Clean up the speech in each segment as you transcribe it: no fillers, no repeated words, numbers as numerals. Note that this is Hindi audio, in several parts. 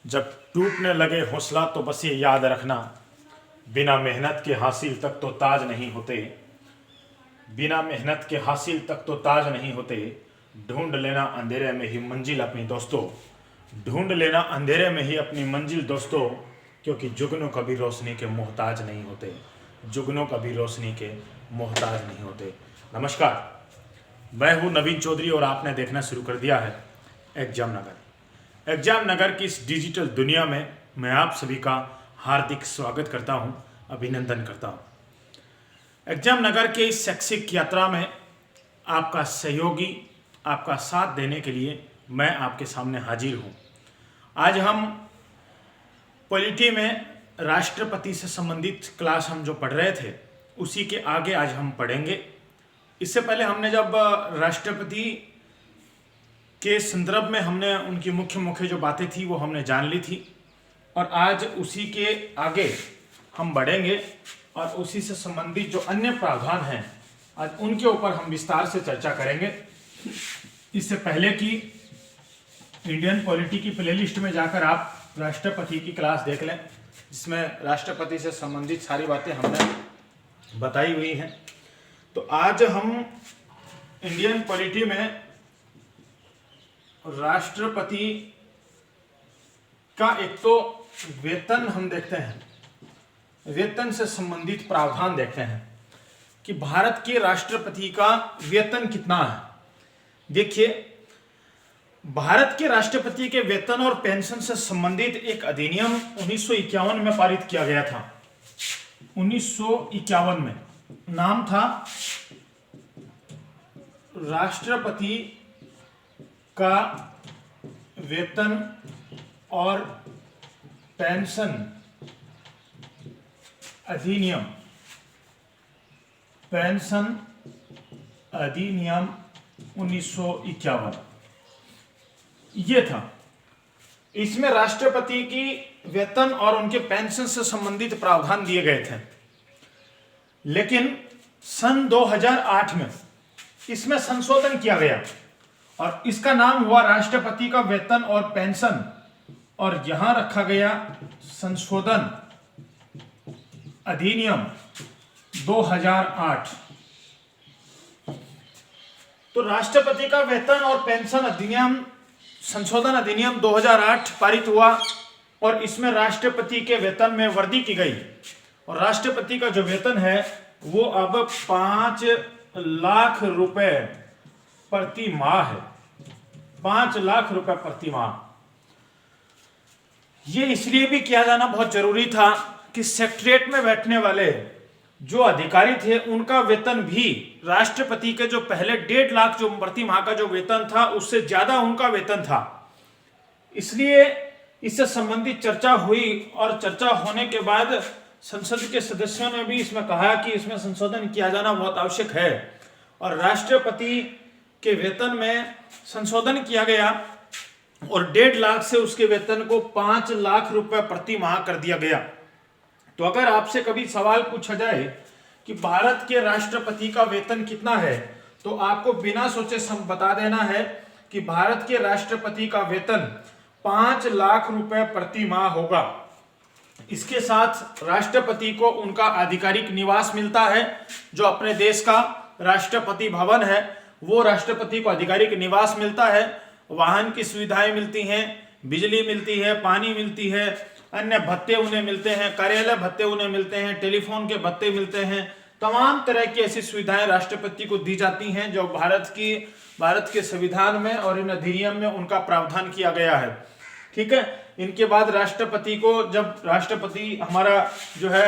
जब टूटने लगे हौसला तो बस ये याद रखना, बिना मेहनत के हासिल तक तो ताज नहीं होते। बिना मेहनत के हासिल तक तो ताज नहीं होते। ढूंढ लेना अंधेरे में ही मंजिल अपनी दोस्तों, ढूंढ लेना अंधेरे में ही अपनी मंजिल दोस्तों, क्योंकि जुगनों कभी रोशनी के मोहताज नहीं होते। जुगनों कभी रोशनी के मोहताज नहीं होते। नमस्कार, मैं हूं नवीन चौधरी और आपने देखना शुरू कर दिया है एग्जाम नगर। एग्जाम नगर की इस डिजिटल दुनिया में मैं आप सभी का हार्दिक स्वागत करता हूं, अभिनंदन करता हूं। एग्जाम नगर के इस शैक्षिक यात्रा में आपका सहयोगी, आपका साथ देने के लिए मैं आपके सामने हाजिर हूं। आज हम पॉलिटी में राष्ट्रपति से संबंधित क्लास हम जो पढ़ रहे थे उसी के आगे आज हम पढ़ेंगे। इससे पहले हमने जब राष्ट्रपति के संदर्भ में हमने उनकी मुख्य मुख्य जो बातें थी वो हमने जान ली थी, और आज उसी के आगे हम बढ़ेंगे और उसी से संबंधित जो अन्य प्रावधान हैं आज उनके ऊपर हम विस्तार से चर्चा करेंगे। इससे पहले कि इंडियन पॉलिटी की प्लेलिस्ट में जाकर आप राष्ट्रपति की क्लास देख लें, जिसमें राष्ट्रपति से संबंधित सारी बातें हमने बताई हुई हैं। तो आज हम इंडियन पॉलिटी में राष्ट्रपति का एक तो वेतन हम देखते हैं, वेतन से संबंधित प्रावधान देखते हैं कि भारत के राष्ट्रपति का वेतन कितना है। देखिए, भारत के राष्ट्रपति के वेतन और पेंशन से संबंधित एक अधिनियम 1951 में पारित किया गया था। 1951 में नाम था राष्ट्रपति का वेतन और पेंशन अधिनियम, पेंशन अधिनियम 1951 ये था। इसमें राष्ट्रपति की वेतन और उनके पेंशन से संबंधित प्रावधान दिए गए थे, लेकिन सन 2008 में इसमें संशोधन किया गया और इसका नाम हुआ राष्ट्रपति का वेतन और पेंशन, और यहां रखा गया संशोधन अधिनियम 2008। तो राष्ट्रपति का वेतन और पेंशन अधिनियम, संशोधन अधिनियम 2008 पारित हुआ और इसमें राष्ट्रपति के वेतन में वृद्धि की गई, और राष्ट्रपति का जो वेतन है वो अब 5 लाख रुपए प्रति माह है। 5 लाख रुपए प्रति माह। ये इसलिए भी किया जाना बहुत जरूरी था कि सेक्रेटरीट में बैठने वाले जो अधिकारी थे उनका वेतन भी राष्ट्रपति के जो पहले 1.5 लाख जो प्रति माह का जो वेतन था उससे ज्यादा उनका वेतन था। इसलिए इससे संबंधित चर्चा हुई और चर्चा होने के बाद संसद के सदस्यों ने भी इसमें कहा कि इसमें संशोधन किया जाना बहुत आवश्यक है, और राष्ट्रपति के वेतन में संशोधन किया गया और 1.5 लाख से उसके वेतन को 5 लाख रुपए प्रति माह कर दिया गया। तो अगर आपसे कभी सवाल पूछा जाए कि भारत के राष्ट्रपति का वेतन कितना है, तो आपको बिना सोचे बता देना है कि भारत के राष्ट्रपति का वेतन 5 लाख रुपए प्रति माह होगा। इसके साथ राष्ट्रपति को उनका आधिकारिक निवास मिलता है, जो अपने देश का राष्ट्रपति भवन है वो राष्ट्रपति को आधिकारिक निवास मिलता है। वाहन की सुविधाएं मिलती हैं, बिजली मिलती है, पानी मिलती है, अन्य भत्ते उन्हें मिलते हैं, कार्यालय भत्ते उन्हें मिलते हैं, टेलीफोन के भत्ते मिलते हैं। तमाम तरह की ऐसी सुविधाएं राष्ट्रपति को दी जाती हैं जो भारत के संविधान में और इन अधिनियम में उनका प्रावधान किया गया है। ठीक है। इनके बाद राष्ट्रपति को, जब राष्ट्रपति हमारा जो है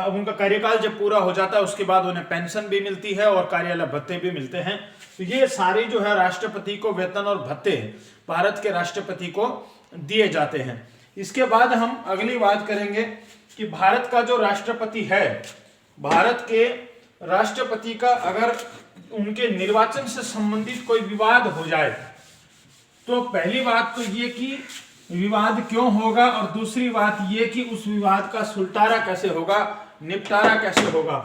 उनका कार्यकाल जब पूरा हो जाता है उसके बाद उन्हें पेंशन भी मिलती है और कार्यालय भत्ते भी मिलते हैं। तो ये सारी जो है राष्ट्रपति को वेतन और भत्ते भारत के राष्ट्रपति को दिए जाते हैं। इसके बाद हम अगली बात करेंगे कि भारत का जो राष्ट्रपति है, भारत के राष्ट्रपति का अगर उनके निर्वाचन से संबंधित कोई विवाद हो जाए तो पहली बात तो ये कि विवाद क्यों होगा, और दूसरी बात ये कि उस विवाद का सुलटारा कैसे होगा, निपटारा कैसे होगा।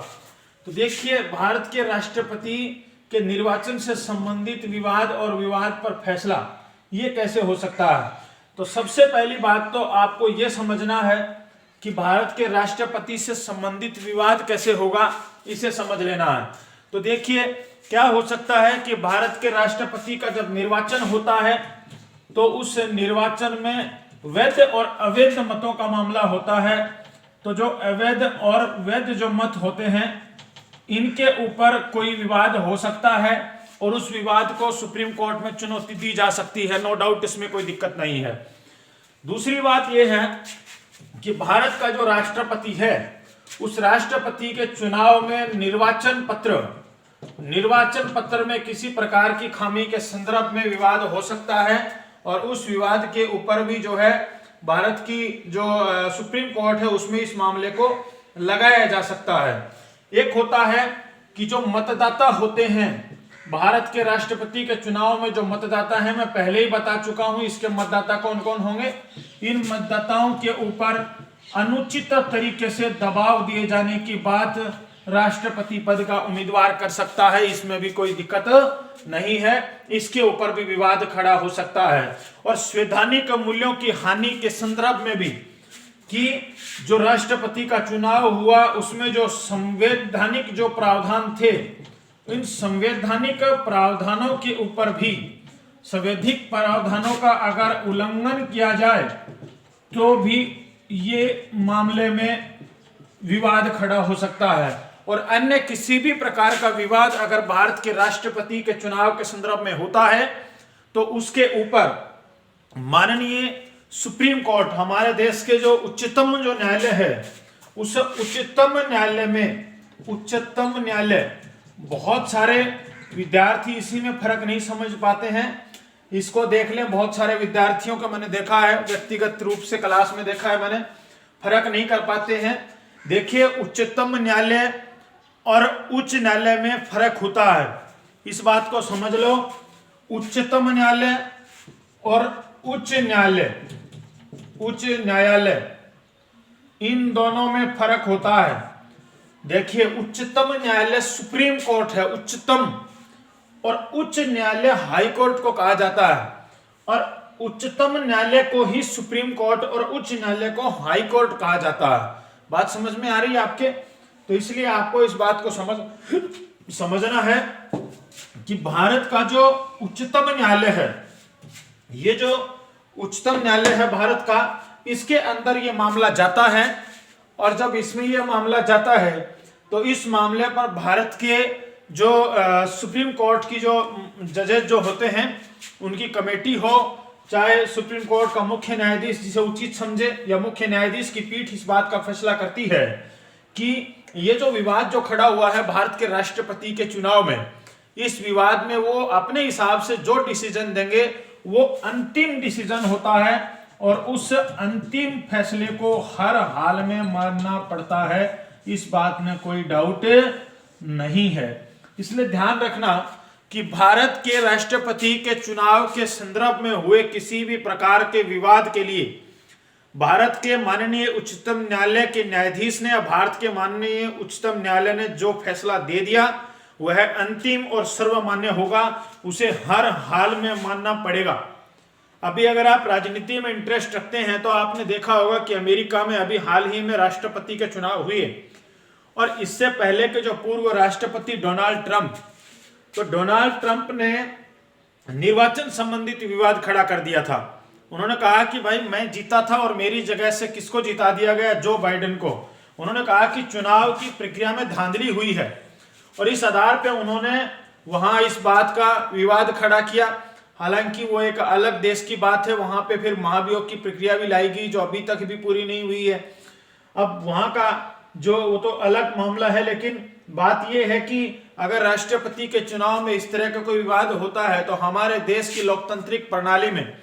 तो देखिए, भारत के राष्ट्रपति के निर्वाचन से संबंधित विवाद और विवाद पर फैसला ये कैसे हो सकता है। तो सबसे पहली बात तो आपको यह समझना है कि भारत के राष्ट्रपति से संबंधित विवाद कैसे होगा, इसे समझ लेना है। तो देखिए क्या हो सकता है कि भारत के राष्ट्रपति का जब निर्वाचन होता है तो उस निर्वाचन में वैध और अवैध मतों का मामला होता है। तो जो अवैध और वैध जो मत होते हैं इनके ऊपर कोई विवाद हो सकता है और उस विवाद को सुप्रीम कोर्ट में चुनौती दी जा सकती है। नो डाउट, इसमें कोई दिक्कत नहीं है। दूसरी बात यह है कि भारत का जो राष्ट्रपति है उस राष्ट्रपति के चुनाव में निर्वाचन पत्र में किसी प्रकार की खामी के संदर्भ में विवाद हो सकता है और उस विवाद के ऊपर भी जो है भारत की जो सुप्रीम कोर्ट है उसमें इस मामले को लगाया जा सकता है। एक होता है कि जो मतदाता होते हैं भारत के राष्ट्रपति के चुनाव में, जो मतदाता है मैं पहले ही बता चुका हूं इसके मतदाता कौन कौन होंगे। इन मतदाताओं के ऊपर अनुचित तरीके से दबाव दिए जाने की बात राष्ट्रपति पद का उम्मीदवार कर सकता है, इसमें भी कोई दिक्कत नहीं है। इसके ऊपर भी विवाद खड़ा हो सकता है। और संवैधानिक मूल्यों की हानि के संदर्भ में भी कि जो राष्ट्रपति का चुनाव हुआ उसमें जो संवैधानिक जो प्रावधान थे, इन संवैधानिक प्रावधानों के ऊपर भी संवैधानिक प्रावधानों का अगर उल्लंघन किया जाए तो भी ये मामले में विवाद खड़ा हो सकता है। और अन्य किसी भी प्रकार का विवाद अगर भारत के राष्ट्रपति के चुनाव के संदर्भ में होता है तो उसके ऊपर माननीय सुप्रीम कोर्ट, हमारे देश के जो उच्चतम जो न्यायालय है, उस उच्चतम न्यायालय बहुत सारे विद्यार्थी इसी में फर्क नहीं समझ पाते हैं। इसको देख लें, बहुत सारे विद्यार्थियों को मैंने देखा है, व्यक्तिगत रूप से क्लास में देखा है मैंने, फर्क नहीं कर पाते हैं। देखिए उच्चतम न्यायालय और उच्च न्यायालय में फर्क होता है, इस बात को समझ लो। उच्चतम न्यायालय और उच्च न्यायालय इन दोनों में फर्क होता है। देखिए उच्चतम न्यायालय सुप्रीम कोर्ट है, उच्चतम, और उच्च न्यायालय हाई कोर्ट को कहा जाता है। और उच्चतम न्यायालय को ही सुप्रीम कोर्ट और उच्च न्यायालय को हाई कोर्ट कहा जाता है। बात समझ में आ रही है आपके? तो इसलिए आपको इस बात को समझना है कि भारत का जो उच्चतम न्यायालय है, ये जो उच्चतम न्यायालय है भारत का, इसके अंदर ये मामला जाता है। और जब इसमें ये मामला जाता है तो इस मामले पर भारत के जो सुप्रीम कोर्ट की जो जजेस जो होते हैं उनकी कमेटी हो, चाहे सुप्रीम कोर्ट का मुख्य न्यायाधीश जिसे उचित समझे या मुख्य न्यायाधीश की पीठ इस बात का फैसला करती है कि ये जो विवाद जो खड़ा हुआ है भारत के राष्ट्रपति के चुनाव में, इस विवाद में वो अपने हिसाब से जो डिसीजन देंगे वो अंतिम डिसीजन होता है और उस अंतिम फैसले को हर हाल में मानना पड़ता है। इस बात में कोई डाउट नहीं है। इसलिए ध्यान रखना कि भारत के राष्ट्रपति के चुनाव के संदर्भ में हुए किसी भी प्रकार के विवाद के लिए भारत के माननीय उच्चतम न्यायालय के न्यायाधीश ने या भारत के माननीय उच्चतम न्यायालय ने जो फैसला दे दिया वह अंतिम और सर्वमान्य होगा, उसे हर हाल में मानना पड़ेगा। अभी अगर आप राजनीति में इंटरेस्ट रखते हैं तो आपने देखा होगा कि अमेरिका में अभी हाल ही में राष्ट्रपति के चुनाव हुए और इससे पहले के जो पूर्व राष्ट्रपति डोनाल्ड ट्रंप, तो डोनाल्ड ट्रंप ने निर्वाचन संबंधित विवाद खड़ा कर दिया था। उन्होंने कहा कि भाई मैं जीता था और मेरी जगह से किसको जिता दिया गया, जो बाइडेन को। उन्होंने कहा कि चुनाव की प्रक्रिया में धांधली हुई है और इस आधार पे उन्होंने वहां इस बात का विवाद खड़ा किया। हालांकि वो एक अलग देश की बात है, वहां पे फिर महाभियोग की प्रक्रिया भी लाई गई जो अभी तक भी पूरी नहीं हुई है। अब वहां का जो वो तो अलग मामला है, लेकिन बात यह है कि अगर राष्ट्रपति के चुनाव में इस तरह का कोई विवाद होता है तो हमारे देश की लोकतांत्रिक प्रणाली में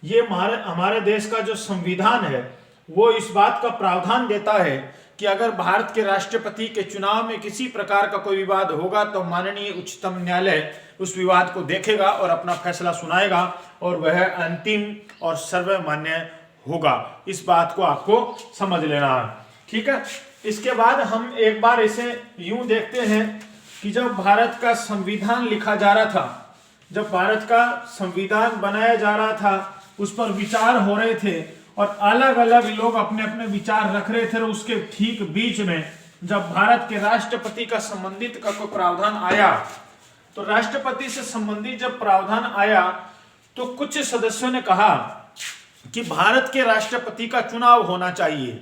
ये हमारे देश का जो संविधान है वो इस बात का प्रावधान देता है कि अगर भारत के राष्ट्रपति के चुनाव में किसी प्रकार का कोई विवाद होगा तो माननीय उच्चतम न्यायालय उस विवाद को देखेगा और अपना फैसला सुनाएगा और वह अंतिम और सर्वमान्य होगा। इस बात को आपको समझ लेना है, ठीक है। इसके बाद हम एक बार इसे यूं देखते हैं कि जब भारत का संविधान लिखा जा रहा था, जब भारत का संविधान बनाया जा रहा था उस पर विचार हो रहे थे और अलग अलग लोग अपने अपने विचार रख रहे थे, और उसके ठीक बीच में जब भारत के राष्ट्रपति का संबंधित का कोई प्रावधान आया, तो राष्ट्रपति से संबंधित जब प्रावधान आया तो कुछ सदस्यों ने कहा कि भारत के राष्ट्रपति का चुनाव होना चाहिए।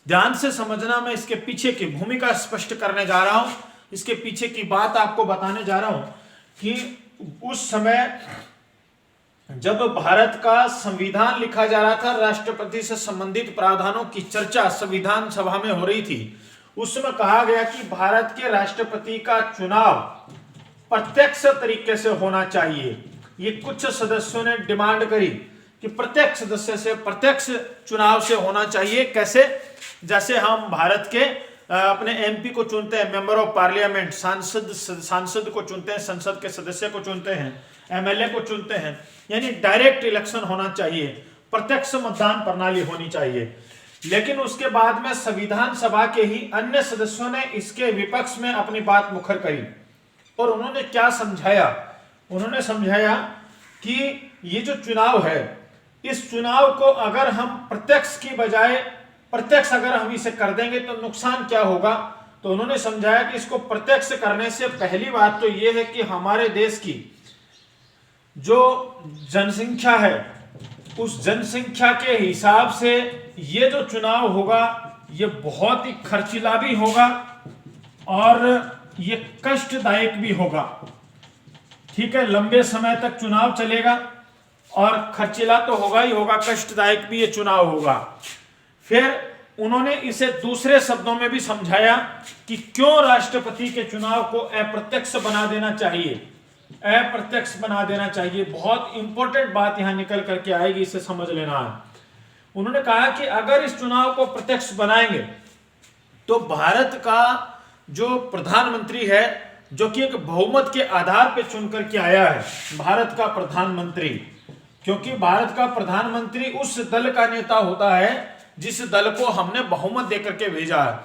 ध्यान से समझना, मैं इसके पीछे की भूमिका स्पष्ट करने जा रहा हूं, इसके पीछे की बात आपको बताने जा रहा हूं कि उस समय जब भारत का संविधान लिखा जा रहा था, राष्ट्रपति से संबंधित प्रावधानों की चर्चा संविधान सभा में हो रही थी, उस समय कहा गया कि भारत के राष्ट्रपति का चुनाव प्रत्यक्ष तरीके से होना चाहिए। ये कुछ सदस्यों ने डिमांड करी कि प्रत्येक सदस्य से प्रत्यक्ष चुनाव से होना चाहिए। कैसे? जैसे हम भारत के अपने एमपी को चुनते हैं, मेंबर ऑफ पार्लियामेंट, सांसद को चुनते हैं, संसद के सदस्य को चुनते हैं, एमएलए को चुनते हैं, यानी डायरेक्ट इलेक्शन होना चाहिए, प्रत्यक्ष मतदान प्रणाली होनी चाहिए। लेकिन उसके बाद में संविधान सभा के ही अन्य सदस्यों ने इसके विपक्ष में अपनी बात मुखर करी, और उन्होंने क्या समझाया? उन्होंने समझाया कि ये जो चुनाव है, इस चुनाव को अगर हम प्रत्यक्ष की बजाय प्रत्यक्ष अगर हम इसे कर देंगे तो नुकसान क्या होगा। तो उन्होंने समझाया कि इसको प्रत्यक्ष करने से पहली बात तो यह है कि हमारे देश की जो जनसंख्या है, उस जनसंख्या के हिसाब से ये जो चुनाव होगा ये बहुत ही खर्चीला भी होगा और ये कष्टदायक भी होगा। ठीक है, लंबे समय तक चुनाव चलेगा और खर्चीला तो होगा ही होगा, कष्टदायक भी ये चुनाव होगा। फिर उन्होंने इसे दूसरे शब्दों में भी समझाया कि क्यों राष्ट्रपति के चुनाव को अप्रत्यक्ष बना देना चाहिए, अप्रत्यक्ष बना देना चाहिए। बहुत इंपॉर्टेंट बात यहां निकल करके आएगी, इसे समझ लेना है। उन्होंने कहा कि अगर इस चुनाव को प्रत्यक्ष बनाएंगे तो भारत का जो प्रधानमंत्री है, जो कि एक बहुमत के आधार पर चुन करके आया है, भारत का प्रधानमंत्री, क्योंकि भारत का प्रधानमंत्री उस दल का नेता होता है जिस दल को हमने बहुमत देकर के भेजा है।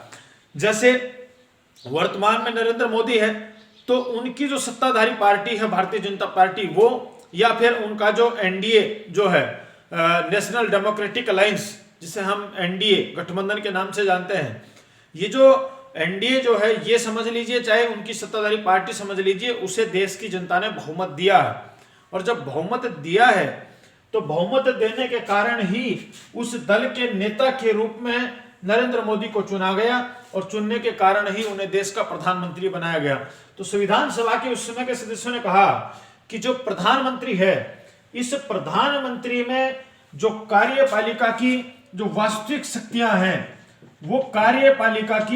जैसे वर्तमान में नरेंद्र मोदी है तो उनकी जो सत्ताधारी पार्टी है भारतीय जनता पार्टी, वो या फिर उनका जो एनडीए जो है, नेशनल डेमोक्रेटिक अलायंस, जिसे हम एनडीए गठबंधन के नाम से जानते हैं, ये जो एनडीए जो है, ये समझ लीजिए, चाहे उनकी सत्ताधारी पार्टी समझ लीजिए, उसे देश की जनता ने बहुमत दिया है। और जब बहुमत दिया है तो बहुमत देने के कारण ही उस दल के नेता के रूप में नरेंद्र मोदी को चुना गया, और चुनने के कारण ही उन्हें देश का प्रधानमंत्री बनाया गया। तो संविधान सभा के उस समय के सदस्यों ने कहा कि जो प्रधानमंत्री है, इस प्रधानमंत्री में जो कार्यपालिका की जो वास्तविक शक्तियां हैं, वो कार्यपालिका की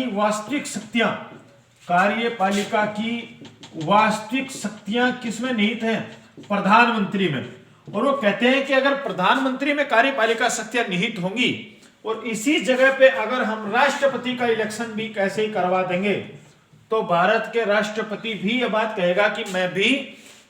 वास्तविक शक्तियां किसमें निहित हैं? प्रधानमंत्री में। और वो कहते हैं कि अगर प्रधानमंत्री में कार्यपालिका शक्तियां निहित होंगी और इसी जगह पे अगर हम राष्ट्रपति का इलेक्शन भी कैसे ही करवा देंगे, तो भारत के राष्ट्रपति भी ये बात कहेगा कि मैं भी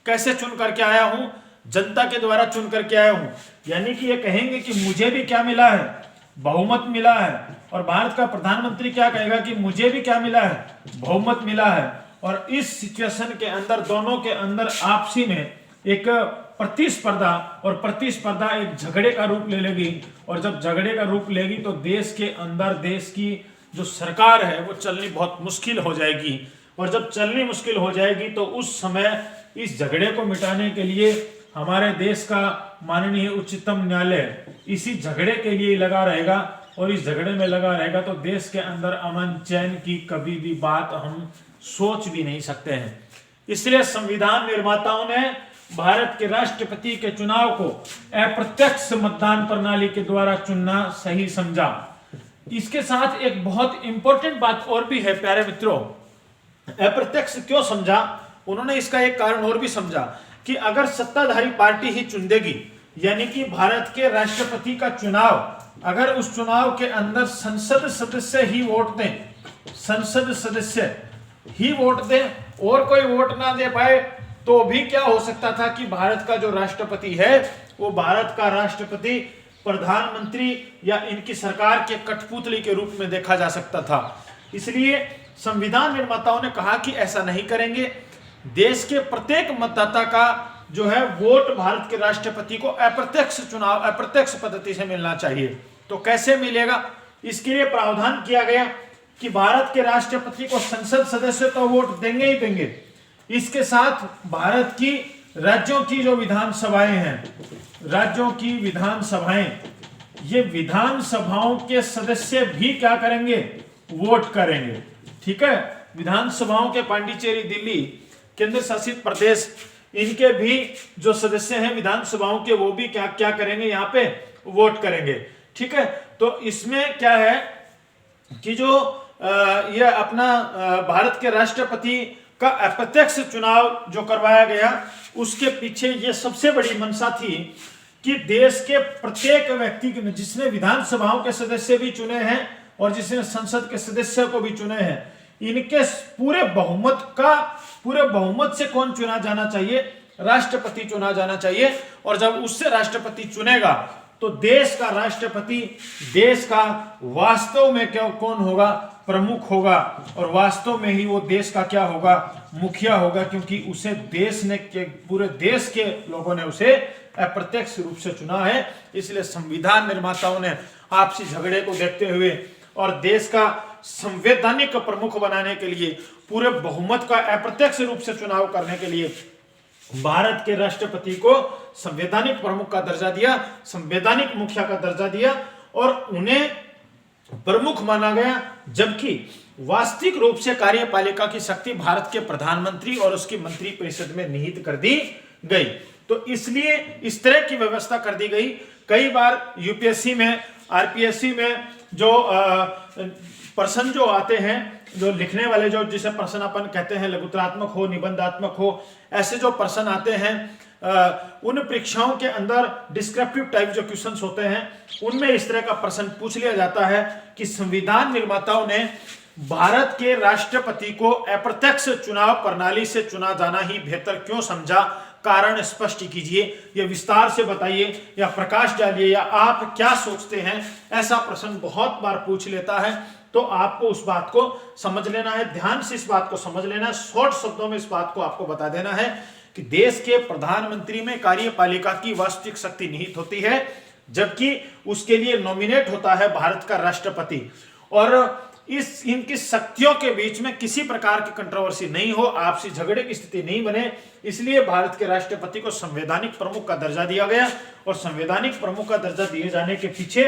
कैसे चुन करके आया हूं, जनता के द्वारा चुन करके आया हूं। यानी कि ये कहेंगे कि मुझे भी क्या मिला है? बहुमत मिला है। और भारत का प्रधानमंत्री क्या कहेगा कि मुझे भी क्या मिला है? बहुमत मिला है। और इस सिचुएशन के अंदर दोनों के अंदर आपसी में एक प्रतिस्पर्धा एक झगड़े का रूप ले लेगी, और जब झगड़े का रूप लेगी तो देश के अंदर देश की जो सरकार है वो चलनी बहुत मुश्किल हो जाएगी। और जब चलनी मुश्किल हो जाएगी तो उस समय इस झगड़े को मिटाने के लिए हमारे देश का माननीय उच्चतम न्यायालय इसी झगड़े के लिए लगा रहेगा, और इस झगड़े में लगा रहेगा तो देश के अंदर अमन चैन की कभी भी बात हम सोच भी नहीं सकते हैं। इसलिए संविधान निर्माताओं ने भारत के राष्ट्रपति के चुनाव को अप्रत्यक्ष मतदान प्रणाली के द्वारा चुनना सही समझा। इसके साथ एक बहुत इंपॉर्टेंट बात और भी है प्यारे मित्रों। अप्रत्यक्ष क्यों समझा? उन्होंने इसका एक कारण और भी समझा कि अगर सत्ताधारी पार्टी ही चुन देगी, यानी कि भारत के राष्ट्रपति का चुनाव, अगर उस चुनाव के अंदर संसद सदस्य ही वोट दें, संसद सदस्य ही वोट दें और कोई वोट ना दे पाए, तो भी क्या हो सकता था कि भारत का जो राष्ट्रपति है वो भारत का राष्ट्रपति प्रधानमंत्री या इनकी सरकार के कठपुतली के रूप में देखा जा सकता था। इसलिए संविधान निर्माताओं ने कहा कि ऐसा नहीं करेंगे। देश के प्रत्येक मतदाता का जो है वोट भारत के राष्ट्रपति को अप्रत्यक्ष पद्धति से मिलना चाहिए। तो कैसे मिलेगा, इसके लिए प्रावधान किया गया कि भारत के राष्ट्रपति को संसद सदस्य तो वोट देंगे ही देंगे, इसके साथ भारत की राज्यों की जो विधानसभाएं हैं, राज्यों की विधानसभाएं, ये विधानसभाओं के सदस्य भी क्या करेंगे, वोट करेंगे। ठीक है, विधानसभाओं के पांडिचेरी, दिल्ली, केंद्र शासित प्रदेश, इनके भी जो सदस्य हैं विधानसभाओं के, वो भी क्या क्या करेंगे, यहाँ पे वोट करेंगे। ठीक है, तो इसमें क्या है कि जो ये अपना भारत के राष्ट्रपति का अप्रत्यक्ष चुनाव जो करवाया गया, उसके पीछे ये सबसे बड़ी मंशा थी कि देश के प्रत्येक व्यक्ति जिसने विधानसभाओं के सदस्य भी चुने हैं और जिसने संसद के सदस्य को भी चुने हैं, इनके पूरे बहुमत से कौन चुना जाना चाहिए, राष्ट्रपति चुना जाना चाहिए। और जब उससे राष्ट्रपति चुनेगा तो देश का राष्ट्रपति देश का वास्तव में क्या कौन होगा, प्रमुख होगा, और वास्तव में ही वो देश का क्या होगा, मुखिया होगा, क्योंकि उसे देश ने पूरे देश के लोगों ने उसे अप्रत्यक्ष रूप से चुना है। इसलिए संविधान निर्माताओं ने आपसी झगड़े को देखते हुए और देश का संवैधानिक प्रमुख बनाने के लिए, पूरे बहुमत का अप्रत्यक्ष रूप से चुनाव करने के लिए भारत के राष्ट्रपति को संवैधानिक प्रमुख का दर्जा दिया, संवैधानिक मुखिया का दर्जा दिया और उन्हें प्रमुख माना गया। जबकि वास्तविक रूप से कार्यपालिका की शक्ति भारत के प्रधानमंत्री और उसकी मंत्रिपरिषद में निहित कर दी गई। तो इसलिए इस तरह की व्यवस्था कर दी गई। कई बार यूपीएससी में, आरपीएससी में जो प्रश्न जो आते हैं, जो लिखने वाले जो जिसे प्रश्न अपन कहते हैं, लघुतरात्मक हो, निबंधात्मक हो, ऐसे जो प्रश्न आते हैं, उन परीक्षाओं के अंदर डिस्क्रिप्टिव टाइप जो क्वेश्चंस होते हैं, उनमें इस तरह का प्रश्न पूछ लिया जाता है कि संविधान निर्माताओं ने भारत के राष्ट्रपति को अप्रत्यक्ष चुनाव प्रणाली से चुना जाना ही बेहतर क्यों समझा, कारण स्पष्ट कीजिए, या विस्तार से बताइए, या प्रकाश डालिए, या आप क्या सोचते हैं। ऐसा प्रश्न बहुत बार पूछ लेता है। तो आपको उस बात को समझ लेना है, ध्यान से इस बात को समझ लेना है। शॉर्ट शब्दों में इस बात को आपको बता देना है कि देश के प्रधानमंत्री में कार्यपालिका की वास्तविक शक्ति निहित होती है, जबकि उसके लिए नॉमिनेट होता है भारत का राष्ट्रपति। और इनकी शक्तियों के बीच में किसी प्रकार की कंट्रोवर्सी नहीं हो, आपसी झगड़े की स्थिति नहीं बने, इसलिए भारत के राष्ट्रपति को संवैधानिक प्रमुख का दर्जा दिया गया। और संवैधानिक प्रमुख का दर्जा दिए जाने के पीछे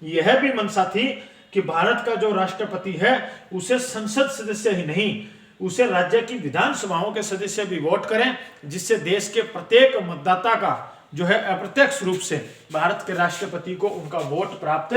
यह भी मंशा थी कि भारत का जो राष्ट्रपति है उसे संसद सदस्य ही नहीं, उसे राज्य की विधानसभाओं के सदस्य भी वोट करें, जिससे देश के प्रत्येक मतदाता का जो है अप्रत्यक्ष रूप से भारत के राष्ट्रपति को उनका वोट प्राप्त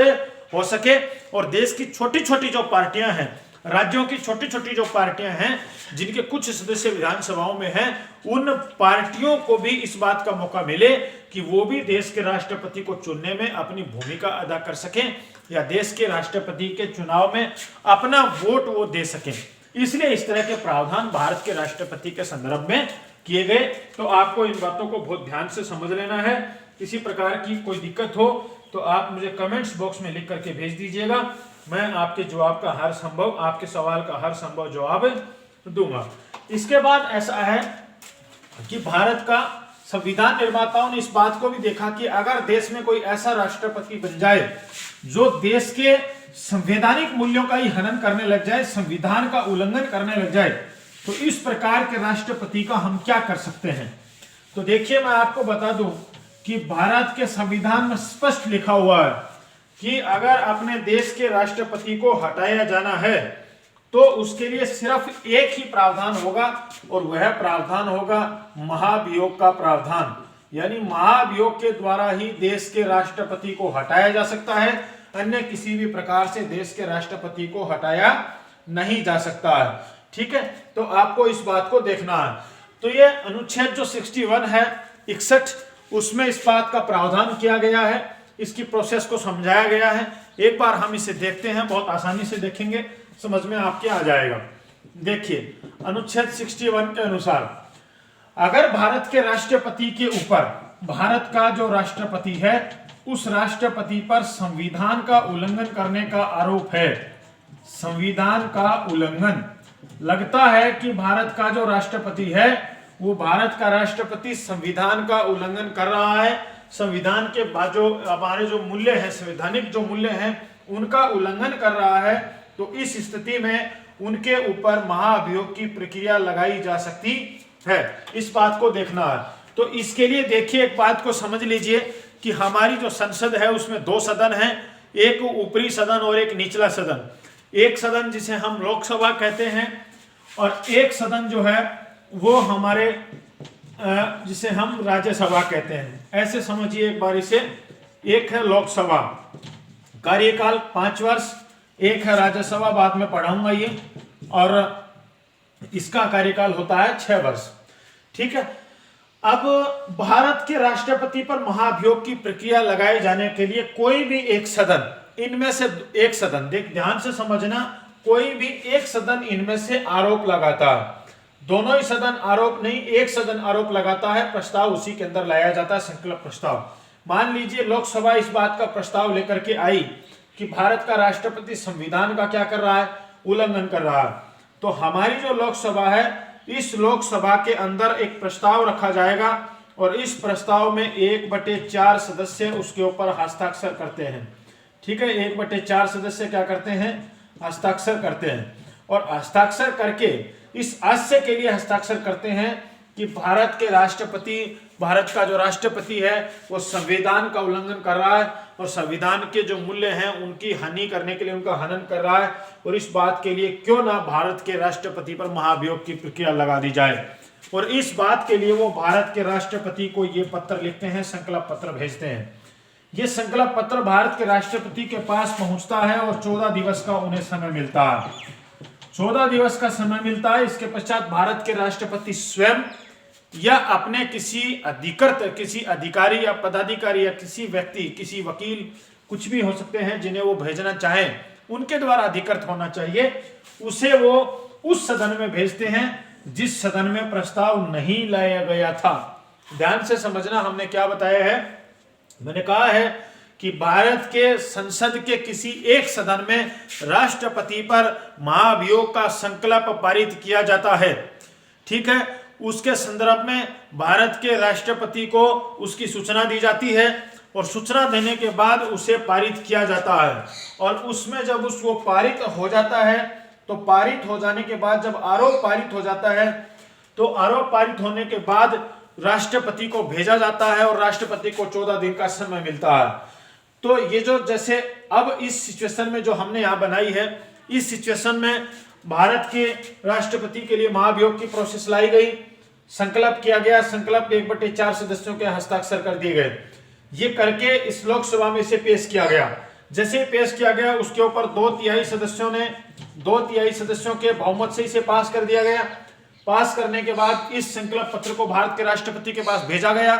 हो सके। और देश की छोटी छोटी जो पार्टियां हैं, राज्यों की छोटी छोटी जो पार्टियां हैं, जिनके कुछ सदस्य विधानसभाओं में हैं, उन पार्टियों को भी इस बात का मौका मिले कि वो भी देश के राष्ट्रपति को चुनने में अपनी भूमिका अदा कर सकें, या देश के राष्ट्रपति के चुनाव में अपना वोट वो दे सकें। इसलिए इस तरह के प्रावधान भारत के राष्ट्रपति के संदर्भ में किए गए। तो आपको इन बातों को बहुत ध्यान से समझ लेना है। किसी प्रकार की कोई दिक्कत हो तो आप मुझे कमेंट्स बॉक्स में लिख करके भेज दीजिएगा, मैं आपके जवाब का हर संभव, आपके सवाल का हर संभव जवाब दूंगा। इसके बाद ऐसा है कि भारत का संविधान निर्माताओं ने इस बात को भी देखा कि अगर देश में कोई ऐसा राष्ट्रपति बन जाए जो देश के संवैधानिक मूल्यों का ही हनन करने लग जाए, संविधान का उल्लंघन करने लग जाए, तो इस प्रकार के राष्ट्रपति का हम क्या कर सकते हैं। तो देखिए, मैं आपको बता दूं कि भारत के संविधान में स्पष्ट लिखा हुआ है कि अगर अपने देश के राष्ट्रपति को हटाया जाना है तो उसके लिए सिर्फ एक ही प्रावधान होगा, और वह प्रावधान होगा महाभियोग का प्रावधान। यानी महाभियोग के द्वारा ही देश के राष्ट्रपति को हटाया जा सकता है, अन्य किसी भी प्रकार से देश के राष्ट्रपति को हटाया नहीं जा सकता है। ठीक है, तो आपको इस बात को देखना है। तो ये अनुच्छेद जो 61 है 61, उसमें इस बात का प्रावधान किया गया है, इसकी प्रोसेस को समझाया गया है। एक बार हम इसे देखते हैं, बहुत आसानी से देखेंगे, समझ में आपके आ जाएगा। देखिए, अनुच्छेद 61 के अनुसार अगर भारत के राष्ट्रपति के ऊपर भारत का जो राष्ट्रपति है उस राष्ट्रपति पर संविधान का उल्लंघन करने का आरोप है, संविधान का उल्लंघन, लगता है कि भारत का जो राष्ट्रपति है वो भारत का राष्ट्रपति संविधान का उल्लंघन कर रहा है, संविधान के बाद जो हमारे जो मूल्य है, संवैधानिक जो मूल्य हैं उनका उल्लंघन कर रहा है, तो इस स्थिति में उनके ऊपर महाभियोग की प्रक्रिया लगाई जा सकती है। इस बात को देखना है। तो इसके लिए देखिए, एक बात को समझ लीजिए कि हमारी जो संसद है उसमें दो सदन हैं, एक ऊपरी सदन और एक निचला सदन। एक सदन जिसे हम लोकसभा कहते हैं और एक सदन जो है वो हमारे जिसे हम राज्यसभा कहते हैं। ऐसे समझिए एक बार इसे, एक है लोकसभा, कार्यकाल 5 वर्ष, एक है राज्यसभा, बाद में पढ़ाऊंगा ये, और इसका कार्यकाल होता है 6 वर्ष। ठीक है। अब भारत के राष्ट्रपति पर महाभियोग की प्रक्रिया लगाए जाने के लिए कोई भी एक सदन, इनमें से एक सदन, देख ध्यान से समझना, कोई भी एक सदन इनमें से आरोप लगाता है। दोनों ही सदन आरोप नहीं, एक सदन आरोप लगाता है, प्रस्ताव उसी के अंदर लाया जाता है, संकल्प प्रस्ताव। मान लीजिए लोकसभा इस बात का प्रस्ताव लेकर के आई कि भारत का राष्ट्रपति संविधान का क्या कर रहा है, उल्लंघन कर रहा है, तो हमारी जो लोकसभा है, इस लोकसभा के अंदर एक प्रस्ताव रखा जाएगा और इस प्रस्ताव में 1/4 सदस्य उसके ऊपर हस्ताक्षर करते हैं। ठीक है, 1/4 सदस्य क्या करते हैं, हस्ताक्षर करते हैं, और हस्ताक्षर करके इस आशय के लिए हस्ताक्षर करते हैं कि भारत के राष्ट्रपति, भारत का जो राष्ट्रपति है वो संविधान का उल्लंघन कर रहा है और संविधान के जो मूल्य हैं उनकी हानि करने के लिए उनका हनन कर रहा है, और इस बात के लिए क्यों ना भारत के राष्ट्रपति पर महाभियोग की प्रक्रिया लगा दी जाए। और इस बात के लिए वो भारत के राष्ट्रपति को ये पत्र लिखते हैं, संकल्प पत्र भेजते हैं। ये संकल्प पत्र भारत के राष्ट्रपति के पास पहुंचता है और 14 दिवस का उन्हें समय मिलता है, 14 दिवस का समय मिलता है। इसके पश्चात भारत के राष्ट्रपति स्वयं या अपने किसी अधिकृत, किसी अधिकारी या पदाधिकारी या किसी व्यक्ति, किसी वकील, कुछ भी हो सकते हैं जिन्हें वो भेजना चाहें, उनके द्वारा अधिकृत होना चाहिए, उसे वो उस सदन में भेजते हैं जिस सदन में प्रस्ताव नहीं लाया गया था। ध्यान से समझना, हमने क्या बताया है, मैंने कहा है कि भारत के संसद के किसी एक सदन में राष्ट्रपति पर महाभियोग का संकल्प पारित किया जाता है। ठीक है, उसके संदर्भ में भारत के राष्ट्रपति को उसकी सूचना दी जाती है और सूचना देने के बाद उसे पारित किया जाता है, और उसमें जब उसको पारित हो जाता है, तो पारित हो जाने के बाद जब आरोप पारित हो जाता है, तो आरोप पारित होने के बाद राष्ट्रपति को भेजा जाता है और राष्ट्रपति को 14 दिन का समय मिलता है। तो ये जो जैसे अब इस सिचुएशन में जो हमने यहाँ बनाई है, इस सिचुएशन में भारत के राष्ट्रपति के लिए महाभियोग की प्रोसेस लाई गई, संकल्प किया गया, संकल्प 1/4 सदस्यों के हस्ताक्षर कर दिए गए। ये करके इस लोकसभा में इसे पेश किया गया। जैसे पेश किया गया उसके ऊपर 2/3 सदस्यों के बहुमत से इसे पास कर दिया गया। पास करने के बाद इस संकल्प पत्र को भारत के राष्ट्रपति के पास भेजा गया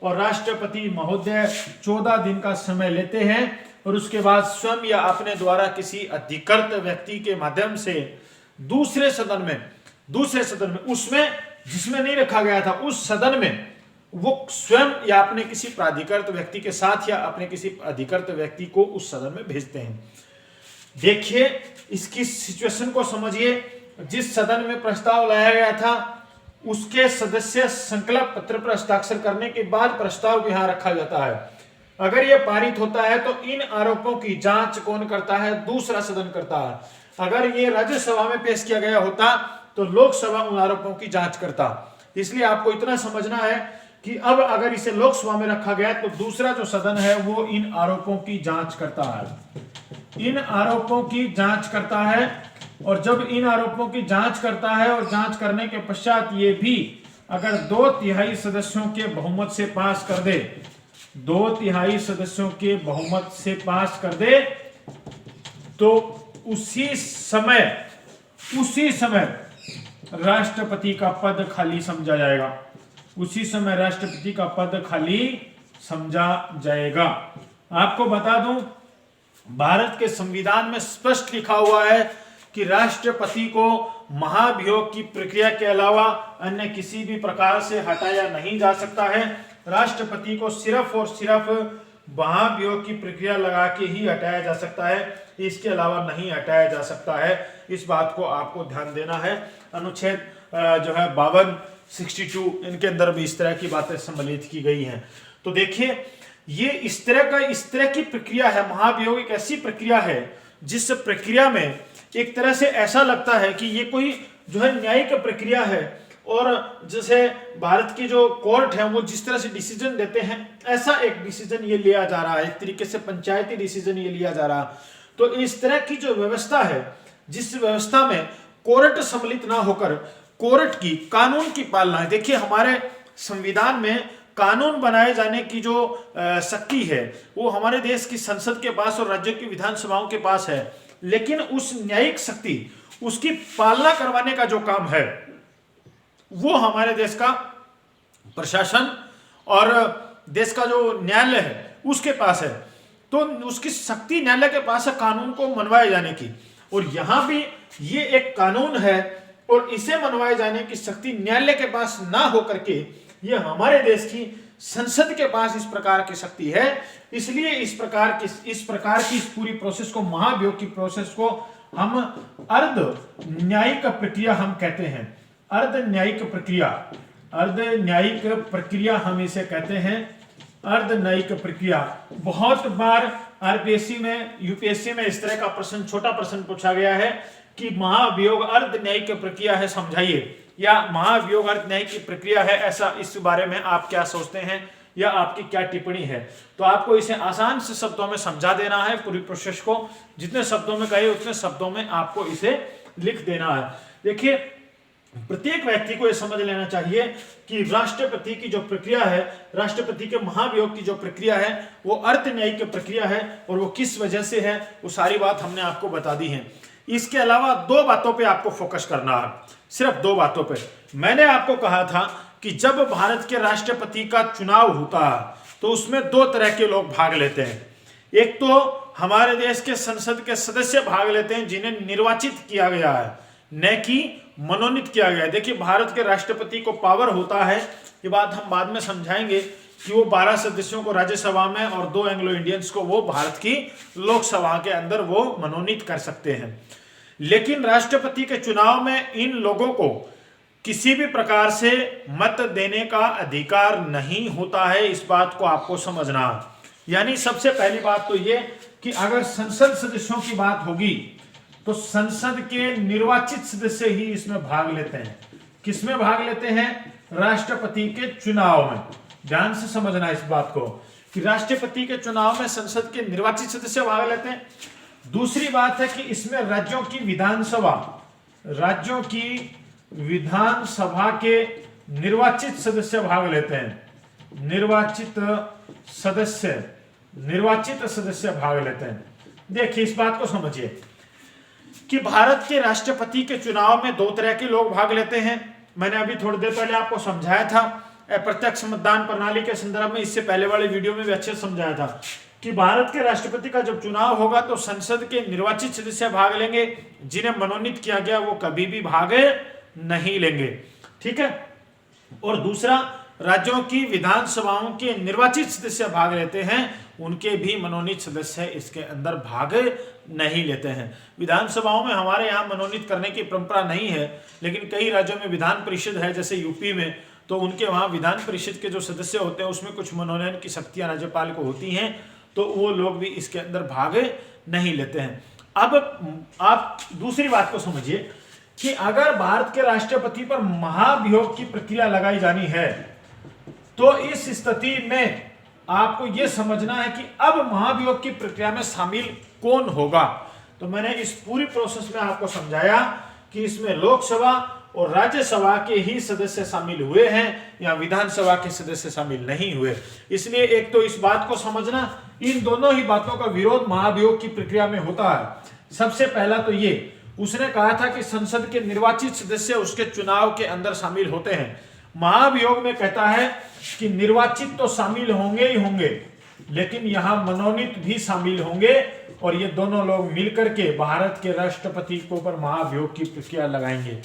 और राष्ट्रपति महोदय 14 दिन का समय लेते हैं और उसके बाद स्वयं या अपने द्वारा किसी अधिकृत व्यक्ति के माध्यम से दूसरे सदन में उसमें जिसमें नहीं रखा गया था, उस सदन में वो स्वयं या अपने किसी प्राधिकृत व्यक्ति के साथ या अपने किसी अधिकृत व्यक्ति को उस सदन में भेजते हैं। देखिए इसकी सिचुएशन को समझिए। जिस सदन में प्रस्ताव लाया गया था उसके सदस्य संकल्प पत्र पर हस्ताक्षर करने के बाद प्रस्ताव यहां रखा जाता है। अगर यह पारित होता है तो इन आरोपों की जांच कौन करता है? दूसरा सदन करता है। अगर ये राज्यसभा में पेश किया गया होता तो लोकसभा उन आरोपों की जांच करता। इसलिए आपको इतना समझना है कि अब अगर इसे लोकसभा में रखा गया तो दूसरा जो सदन है वो इन आरोपों की जांच करता है, इन आरोपों की जांच करता है। और जब इन आरोपों की जांच करता है और जांच करने के पश्चात ये भी अगर 2/3 सदस्यों के बहुमत से पास कर दे, 2/3 सदस्यों के बहुमत से पास कर दे, तो उसी समय राष्ट्रपति का पद खाली समझा जाएगा। उसी समय राष्ट्रपति का पद खाली समझा जाएगा। आपको बता दूं, भारत के संविधान में स्पष्ट लिखा हुआ है कि राष्ट्रपति को महाभियोग की प्रक्रिया के अलावा अन्य किसी भी प्रकार से हटाया नहीं जा सकता है। राष्ट्रपति को सिर्फ और सिर्फ महाभियोग की प्रक्रिया लगा के ही हटाया जा सकता है, इसके अलावा नहीं हटाया जा सकता है। इस बात को आपको ध्यान देना है। अनुच्छेद जो है 52 62 इनके अंदर भी इस तरह की बातें सम्मिलित की गई हैं। तो देखिए ये इस तरह की प्रक्रिया है। महाभियोग एक ऐसी प्रक्रिया है जिस प्रक्रिया में एक तरह से ऐसा लगता है कि ये कोई जो है न्यायिक प्रक्रिया है, और जैसे भारत की जो कोर्ट है वो जिस तरह से डिसीजन देते हैं ऐसा एक डिसीजन ये लिया जा रहा है, एक तरीके से पंचायती डिसीजन ये लिया जा रहा है। तो इस तरह की जो व्यवस्था है, जिस व्यवस्था में कोर्ट सम्मिलित ना होकर कोर्ट की कानून की पालना है। देखिए हमारे संविधान में कानून बनाए जाने की जो शक्ति है वो हमारे देश की संसद के पास और राज्यों की विधानसभाओं के पास है, लेकिन उस न्यायिक शक्ति, उसकी पालना करवाने का जो काम है वो हमारे देश का प्रशासन और देश का जो न्यायालय है उसके पास है। तो उसकी शक्ति न्यायालय के पास है कानून को मनवाए जाने की, और यहां भी ये एक कानून है और इसे मनवाए जाने की शक्ति न्यायालय के पास ना होकर के ये हमारे देश की संसद के पास इस प्रकार की शक्ति है। इसलिए इस प्रकार की इस पूरी प्रोसेस को, महाभियोग की प्रोसेस को हम अर्ध न्यायिक प्रक्रिया हम कहते हैं। अर्ध न्यायिक प्रक्रिया हम इसे कहते हैं, अर्ध न्यायिक प्रक्रिया। बहुत बार आरपीएससी में, यूपीएससी में इस तरह का प्रश्न, छोटा प्रश्न पूछा गया है कि महाभियोग अर्ध न्यायिक प्रक्रिया है, समझाइए, या महाभियोग अर्ध न्यायिक प्रक्रिया है, ऐसा इस बारे में आप क्या सोचते हैं या आपकी क्या टिप्पणी है। तो आपको इसे आसान से शब्दों में समझा देना है, पूरी प्रोसेस को जितने शब्दों में कहे उतने शब्दों में आपको इसे लिख देना है। देखिए प्रत्येक व्यक्ति को यह समझ लेना चाहिए कि राष्ट्रपति की जो प्रक्रिया है, राष्ट्रपति के महाभियोग की जो प्रक्रिया है वो अर्ध न्यायिक प्रक्रिया है, और वो किस वजह से है वो सारी बात हमने आपको बता दी है। इसके अलावा दो बातों पे आपको फोकस करना है, सिर्फ दो बातों पे। मैंने आपको कहा था कि जब भारत के राष्ट्रपति का चुनाव होता है तो उसमें दो तरह के लोग भाग लेते हैं। एक तो हमारे देश के संसद के सदस्य भाग लेते हैं जिन्हें निर्वाचित किया गया है, न कि मनोनीत किया गया है। देखिए भारत के राष्ट्रपति को पावर होता है, ये बात हम बाद में समझाएंगे, कि वो 12 सदस्यों को राज्यसभा में और 2 एंग्लो इंडियंस को वो भारत की लोकसभा के अंदर वो मनोनीत कर सकते हैं। लेकिन राष्ट्रपति के चुनाव में इन लोगों को किसी भी प्रकार से मत देने का अधिकार नहीं होता है, इस बात को आपको समझना। यानी सबसे पहली बात तो ये कि अगर संसद सदस्यों की बात होगी तो संसद के निर्वाचित सदस्य ही इसमें भाग लेते हैं। किसमें भाग लेते हैं? राष्ट्रपति के चुनाव में। ध्यान से समझना इस बात को कि राष्ट्रपति के चुनाव में संसद के निर्वाचित सदस्य भाग लेते हैं। दूसरी बात है कि इसमें राज्यों की विधानसभा के निर्वाचित सदस्य भाग लेते हैं। निर्वाचित सदस्य भाग लेते हैं। देखिए इस बात को समझिए कि भारत के राष्ट्रपति के चुनाव में दो तरह के लोग भाग लेते हैं। मैंने अभी थोड़ी देर पहले आपको समझाया था अप्रत्यक्ष मतदान प्रणाली के संदर्भ में, इससे पहले वाले वीडियो में भी अच्छे समझाया था कि भारत के राष्ट्रपति का जब चुनाव होगा तो संसद के निर्वाचित सदस्य भाग लेंगे, जिन्हें मनोनीत किया गया वो कभी भी भाग नहीं लेंगे। ठीक है। और दूसरा, राज्यों की विधानसभाओं के निर्वाचित सदस्य भाग लेते हैं, उनके भी मनोनीत सदस्य इसके अंदर भाग नहीं लेते हैं। विधानसभाओं में हमारे यहाँ मनोनीत करने की परंपरा नहीं है, लेकिन कई राज्यों में विधान परिषद है, जैसे यूपी में, तो उनके वहाँ विधान परिषद के जो सदस्य होते हैं उसमें कुछ मनोनयन की शक्तियां राज्यपाल को होती हैं, तो वो लोग भी इसके अंदर भाग नहीं लेते हैं। अब आप दूसरी बात को समझिए कि अगर भारत के राष्ट्रपति पर महाभियोग की प्रक्रिया लगाई जानी है तो इस स्थिति में आपको यह समझना है कि अब महाभियोग की प्रक्रिया में शामिल कौन होगा। तो मैंने इस पूरी प्रोसेस में आपको समझाया कि इसमें लोकसभा और राज्यसभा के ही सदस्य शामिल हुए हैं या विधानसभा के सदस्य शामिल नहीं हुए। इसलिए एक तो इस बात को समझना, इन दोनों ही बातों का विरोध महाभियोग की प्रक्रिया में होता है। सबसे पहला तो ये, उसने कहा था कि संसद के निर्वाचित सदस्य उसके चुनाव के अंदर शामिल होते हैं। महाभियोग में कहता है कि निर्वाचित तो शामिल होंगे ही होंगे, लेकिन यहां मनोनीत भी शामिल होंगे, और ये दोनों लोग मिलकर के भारत के राष्ट्रपति के ऊपर महाभियोग की प्रक्रिया लगाएंगे।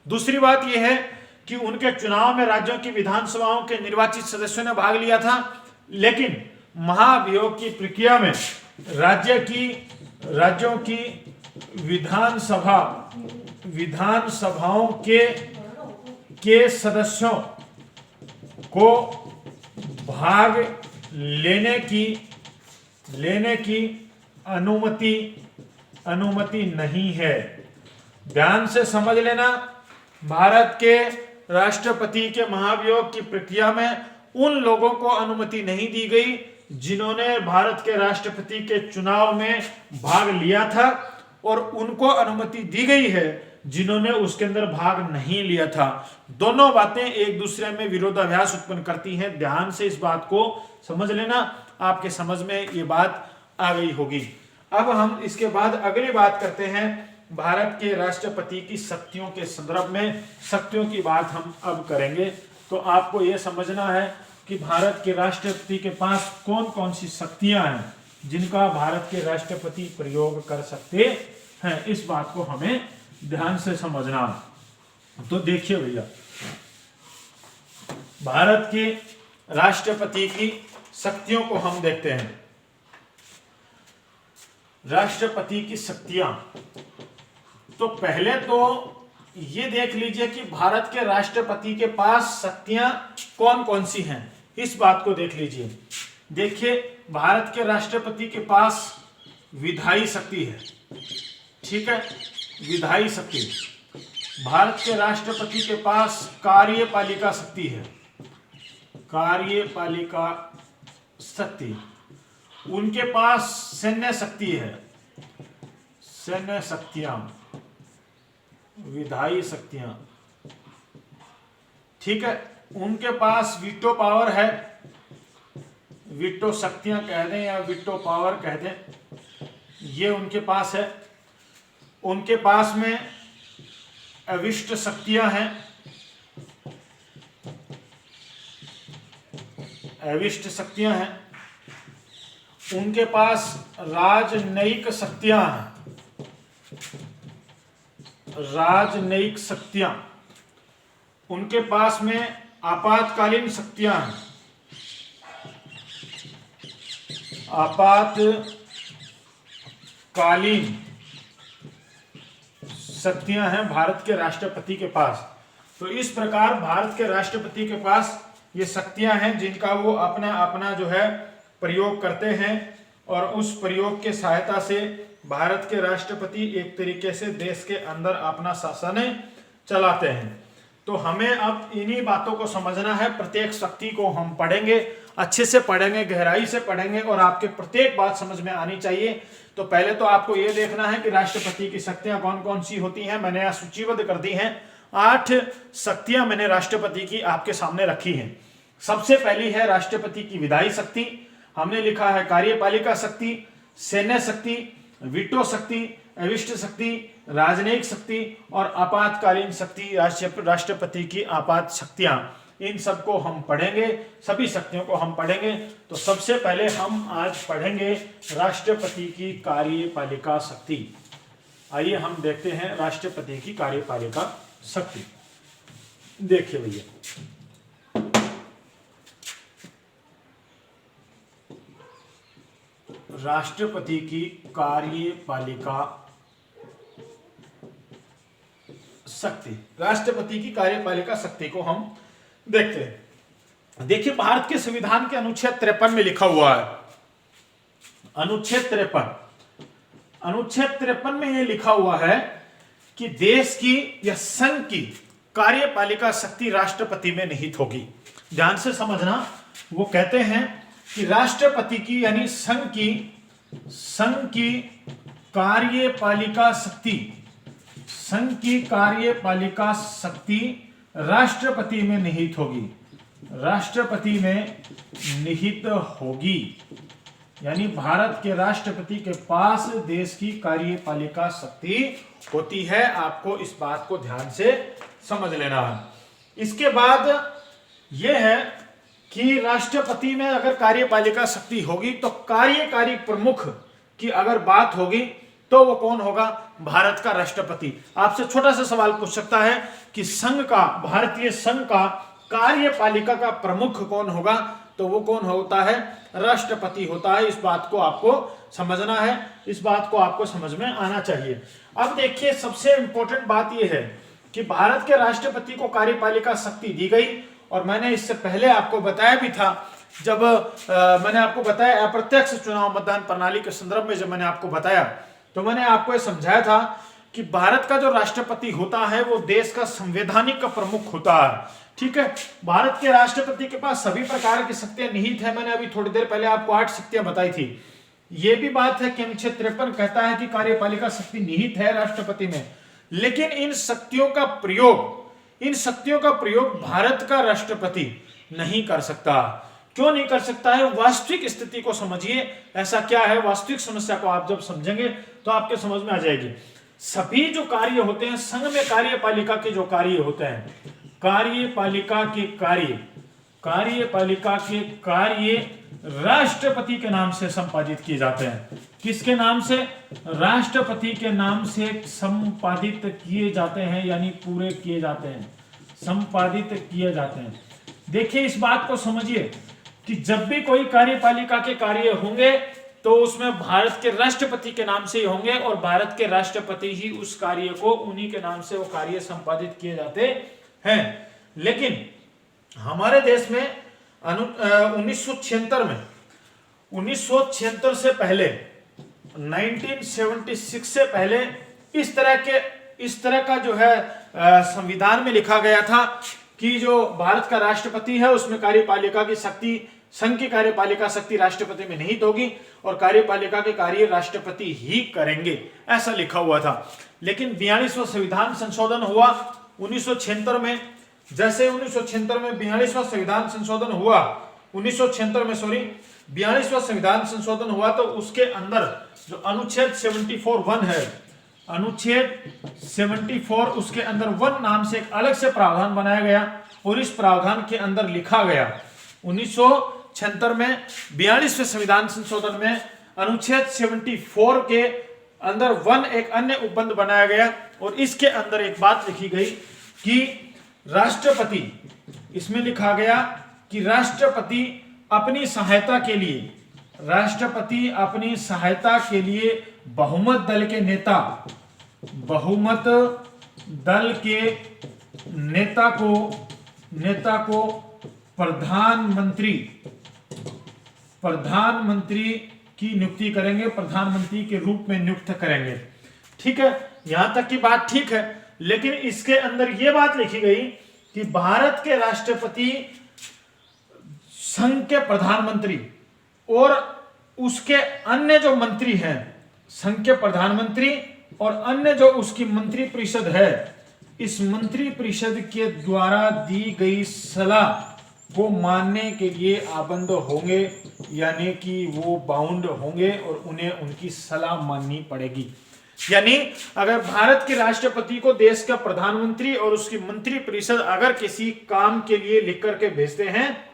दूसरी बात यह है कि उनके चुनाव में राज्यों की विधानसभाओं के निर्वाचित सदस्यों ने भाग लिया था, लेकिन महाभियोग की प्रक्रिया में राज्यों की विधानसभाओं के सदस्यों को भाग लेने की अनुमति नहीं है। ध्यान से समझ लेना, भारत के राष्ट्रपति के महाभियोग की प्रक्रिया में उन लोगों को अनुमति नहीं दी गई जिन्होंने भारत के राष्ट्रपति के चुनाव में भाग लिया था, और उनको अनुमति दी गई है जिन्होंने उसके अंदर भाग नहीं लिया था। दोनों बातें एक दूसरे में विरोधाभास उत्पन्न करती हैं। ध्यान से इस बात को समझ लेना, आपके समझ में ये बात आ गई होगी। अब हम इसके बाद अगली बात करते हैं भारत के राष्ट्रपति की शक्तियों के संदर्भ में। शक्तियों की बात हम अब करेंगे। तो आपको यह समझना है कि भारत के राष्ट्रपति के पास कौन कौन सी शक्तियां हैं जिनका भारत के राष्ट्रपति प्रयोग कर सकते हैं, इस बात को हमें ध्यान से समझना। तो देखिए भैया, भारत के राष्ट्रपति की शक्तियों को हम देखते हैं। राष्ट्रपति की शक्तियां, तो पहले तो ये देख लीजिए कि भारत के राष्ट्रपति के पास शक्तियां कौन कौन सी हैं, इस बात को देख लीजिए। देखिए, भारत के राष्ट्रपति के पास विधायी शक्ति है, ठीक है, विधायी शक्ति। भारत के राष्ट्रपति के पास कार्यपालिका शक्ति है, कार्यपालिका शक्ति। उनके पास सैन्य शक्ति है, सैन्य शक्तियां, विधायी शक्तियां, ठीक है। उनके पास वीटो पावर है, वीटो शक्तियां कह दें या वीटो पावर कह दें, ये उनके पास है। उनके पास में अविष्ट शक्तियां हैं, अविष्ट शक्तियां हैं। उनके पास राजनयिक शक्तियां हैं, राजनयिक शक्तियां। उनके पास में आपातकालीन शक्तियां हैं, आपातकालीन शक्तियां हैं भारत के राष्ट्रपति के पास। तो इस प्रकार भारत के राष्ट्रपति के पास ये शक्तियां हैं जिनका वो अपना अपना जो है प्रयोग करते हैं, और उस प्रयोग के सहायता से भारत के राष्ट्रपति एक तरीके से देश के अंदर अपना शासन चलाते हैं। तो हमें अब इन्हीं बातों को समझना है। प्रत्येक शक्ति को हम पढ़ेंगे, अच्छे से पढ़ेंगे, गहराई से पढ़ेंगे, और आपके प्रत्येक बात समझ में आनी चाहिए। तो पहले तो आपको यह देखना है कि राष्ट्रपति की शक्तियां कौन कौन सी होती हैं। मैंने यहाँ सूचीबद्ध कर दी हैं, 8 शक्तियां मैंने राष्ट्रपति की आपके सामने रखी हैं। सबसे पहली है राष्ट्रपति की विधायी शक्ति, हमने लिखा है कार्यपालिका शक्ति, सैन्य शक्ति, वीटो शक्ति, अविष्ट शक्ति, राजनयिक शक्ति और आपातकालीन शक्ति। राष्ट्रपति की आपात शक्तियां, इन सबको हम पढ़ेंगे, सभी शक्तियों को हम पढ़ेंगे। तो सबसे पहले हम आज पढ़ेंगे राष्ट्रपति की कार्यपालिका शक्ति। आइए हम देखते हैं राष्ट्रपति की कार्यपालिका शक्ति। देखिए भैया, राष्ट्रपति की कार्यपालिका शक्ति, राष्ट्रपति की कार्यपालिका शक्ति को हम देखते हैं। देखिए, भारत के संविधान के अनुच्छेद 53 में लिखा हुआ है, अनुच्छेद 53, अनुच्छेद 53 में यह लिखा हुआ है कि देश की या संघ की कार्यपालिका शक्ति राष्ट्रपति में निहित होगी। ध्यान से समझना, वो कहते हैं कि राष्ट्रपति की यानी संघ की कार्यपालिका शक्ति, संघ की कार्यपालिका शक्ति राष्ट्रपति में निहित होगी, राष्ट्रपति में निहित होगी। यानी भारत के राष्ट्रपति के पास देश की कार्यपालिका शक्ति होती है। आपको इस बात को ध्यान से समझ लेना है। इसके बाद यह है कि राष्ट्रपति में अगर कार्यपालिका शक्ति होगी तो कार्यकारी प्रमुख की अगर बात होगी तो वो कौन होगा? भारत का राष्ट्रपति। आपसे छोटा सा सवाल पूछ सकता है कि संघ का, भारतीय संघ का कार्यपालिका का प्रमुख कौन होगा? तो वो कौन होता है? राष्ट्रपति होता है। इस बात को आपको समझना है, इस बात को आपको समझ में आना चाहिए। अब देखिए, सबसे इंपॉर्टेंट बात यह है कि भारत के राष्ट्रपति को कार्यपालिका शक्ति दी गई। और मैंने इससे पहले आपको बताया भी था, जब मैंने आपको बताया अप्रत्यक्ष चुनाव मतदान प्रणाली के संदर्भ में, जब मैंने आपको बताया तो मैंने आपको यह समझाया था कि भारत का जो राष्ट्रपति होता है वो देश का संवैधानिक प्रमुख होता है। ठीक है, भारत के राष्ट्रपति के पास सभी प्रकार की शक्तियां निहित है। मैंने अभी थोड़ी देर पहले आपको 8 शक्तियां बताई थी। यह भी बात है कि अनुच्छेद 53 कहता है कि कार्यपालिका शक्ति निहित है राष्ट्रपति में, लेकिन इन शक्तियों का प्रयोग भारत का राष्ट्रपति नहीं कर सकता। क्यों नहीं कर सकता है? वास्तविक स्थिति को समझिए, ऐसा क्या है। वास्तविक समस्या को आप जब समझेंगे तो आपके समझ में आ जाएगी। सभी जो कार्य होते हैं संघ में, कार्यपालिका के जो कार्य होते हैं, कार्यपालिका के कार्य राष्ट्रपति के नाम से संपादित किए जाते हैं। किसके नाम से? राष्ट्रपति के नाम से संपादित किए जाते हैं, यानी पूरे किए जाते हैं, संपादित किए जाते हैं। देखिए, इस बात को समझिए कि जब भी कोई कार्यपालिका के कार्य होंगे तो उसमें भारत के राष्ट्रपति के नाम से ही होंगे, और भारत के राष्ट्रपति ही उस कार्य को, उन्हीं के नाम से वो कार्य संपादित किए जाते हैं। लेकिन हमारे देश में 1976 से पहले, 1976 से पहले इस तरह का जो है संविधान में लिखा गया था कि जो भारत का राष्ट्रपति है उसमें कार्यपालिका की शक्ति, संघ की कार्यपालिका शक्ति राष्ट्रपति में निहित होगी और कार्यपालिका के कार्य राष्ट्रपति ही करेंगे, ऐसा लिखा हुआ था। लेकिन 42वां संविधान संशोधन हुआ 1976 में। जैसे 1976 में 42वां संविधान संशोधन हुआ, 42वां संविधान संशोधन हुआ, तो उसके अंदर जो अनुच्छेद 74(1) है, अनुच्छेद 74, उसके अंदर 1 नाम से एक अलग से प्रावधान बनाया गया और इस प्रावधान के अंदर लिखा गया 1976 में 42वें संविधान संशोधन में अनुच्छेद 74 के अंदर 1 एक अन्य उपबंध बनाया गया और इसके अंदर एक बात लिखी गई कि राष्ट्रपति, इसमें लिखा गया कि राष्ट्रपति अपनी सहायता के लिए बहुमत दल के नेता को प्रधानमंत्री की नियुक्ति करेंगे, प्रधानमंत्री के रूप में नियुक्त करेंगे। ठीक है, यहां तक की बात ठीक है। लेकिन इसके अंदर यह बात लिखी गई कि भारत के राष्ट्रपति संघ के प्रधानमंत्री और उसके अन्य जो मंत्री हैं, संघ के प्रधानमंत्री और अन्य जो उसकी मंत्री परिषद है, इस मंत्री परिषद के द्वारा दी गई सलाह को मानने के लिए आबद्ध होंगे, यानी कि वो बाउंड होंगे और उन्हें उनकी सलाह माननी पड़ेगी। यानी अगर भारत के राष्ट्रपति को देश का प्रधानमंत्री और उसकी मंत्री परिषद अगर किसी काम के लिए लिख करके भेजते हैं,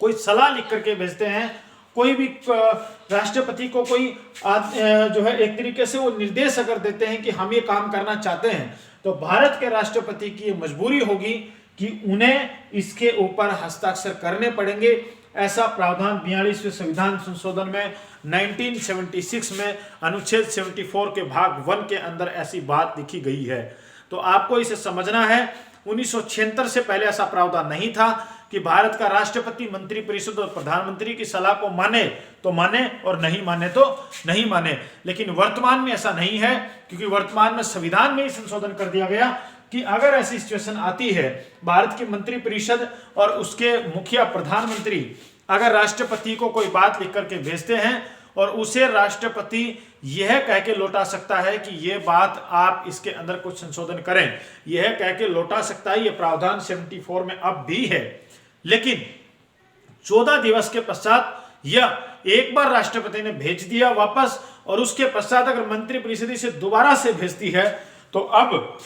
कोई सलाह लिख करके भेजते हैं, कोई भी राष्ट्रपति को कोई जो है एक तरीके से वो निर्देश अगर देते हैं कि हम ये काम करना चाहते हैं, तो भारत के राष्ट्रपति की ये मजबूरी होगी कि उन्हें इसके ऊपर हस्ताक्षर करने पड़ेंगे। ऐसा प्रावधान 42वें संविधान संशोधन में 1976 में अनुच्छेद 74 के भाग 1 के अंदर ऐसी बात लिखी गई है। तो आपको इसे समझना है, 1976 से पहले ऐसा प्रावधान नहीं था कि भारत का राष्ट्रपति मंत्री परिषद और प्रधानमंत्री की सलाह को माने तो माने और नहीं माने तो नहीं माने। लेकिन वर्तमान में ऐसा नहीं है, क्योंकि वर्तमान में संविधान में ही संशोधन कर दिया गया कि अगर ऐसी सिचुएशन आती है, भारत की मंत्री परिषद और उसके मुखिया प्रधानमंत्री अगर राष्ट्रपति को कोई बात लिख करके भेजते हैं और उसे राष्ट्रपति यह कह के लौटा सकता है कि यह बात आप इसके अंदर कुछ संशोधन करें, यह कह के लौटा सकता है। यह प्रावधान 74 में अब भी है। लेकिन 14 दिवस के पश्चात यह एक बार राष्ट्रपति ने भेज दिया वापस, और उसके पश्चात अगर मंत्री परिषद इसे दोबारा से भेजती है तो अब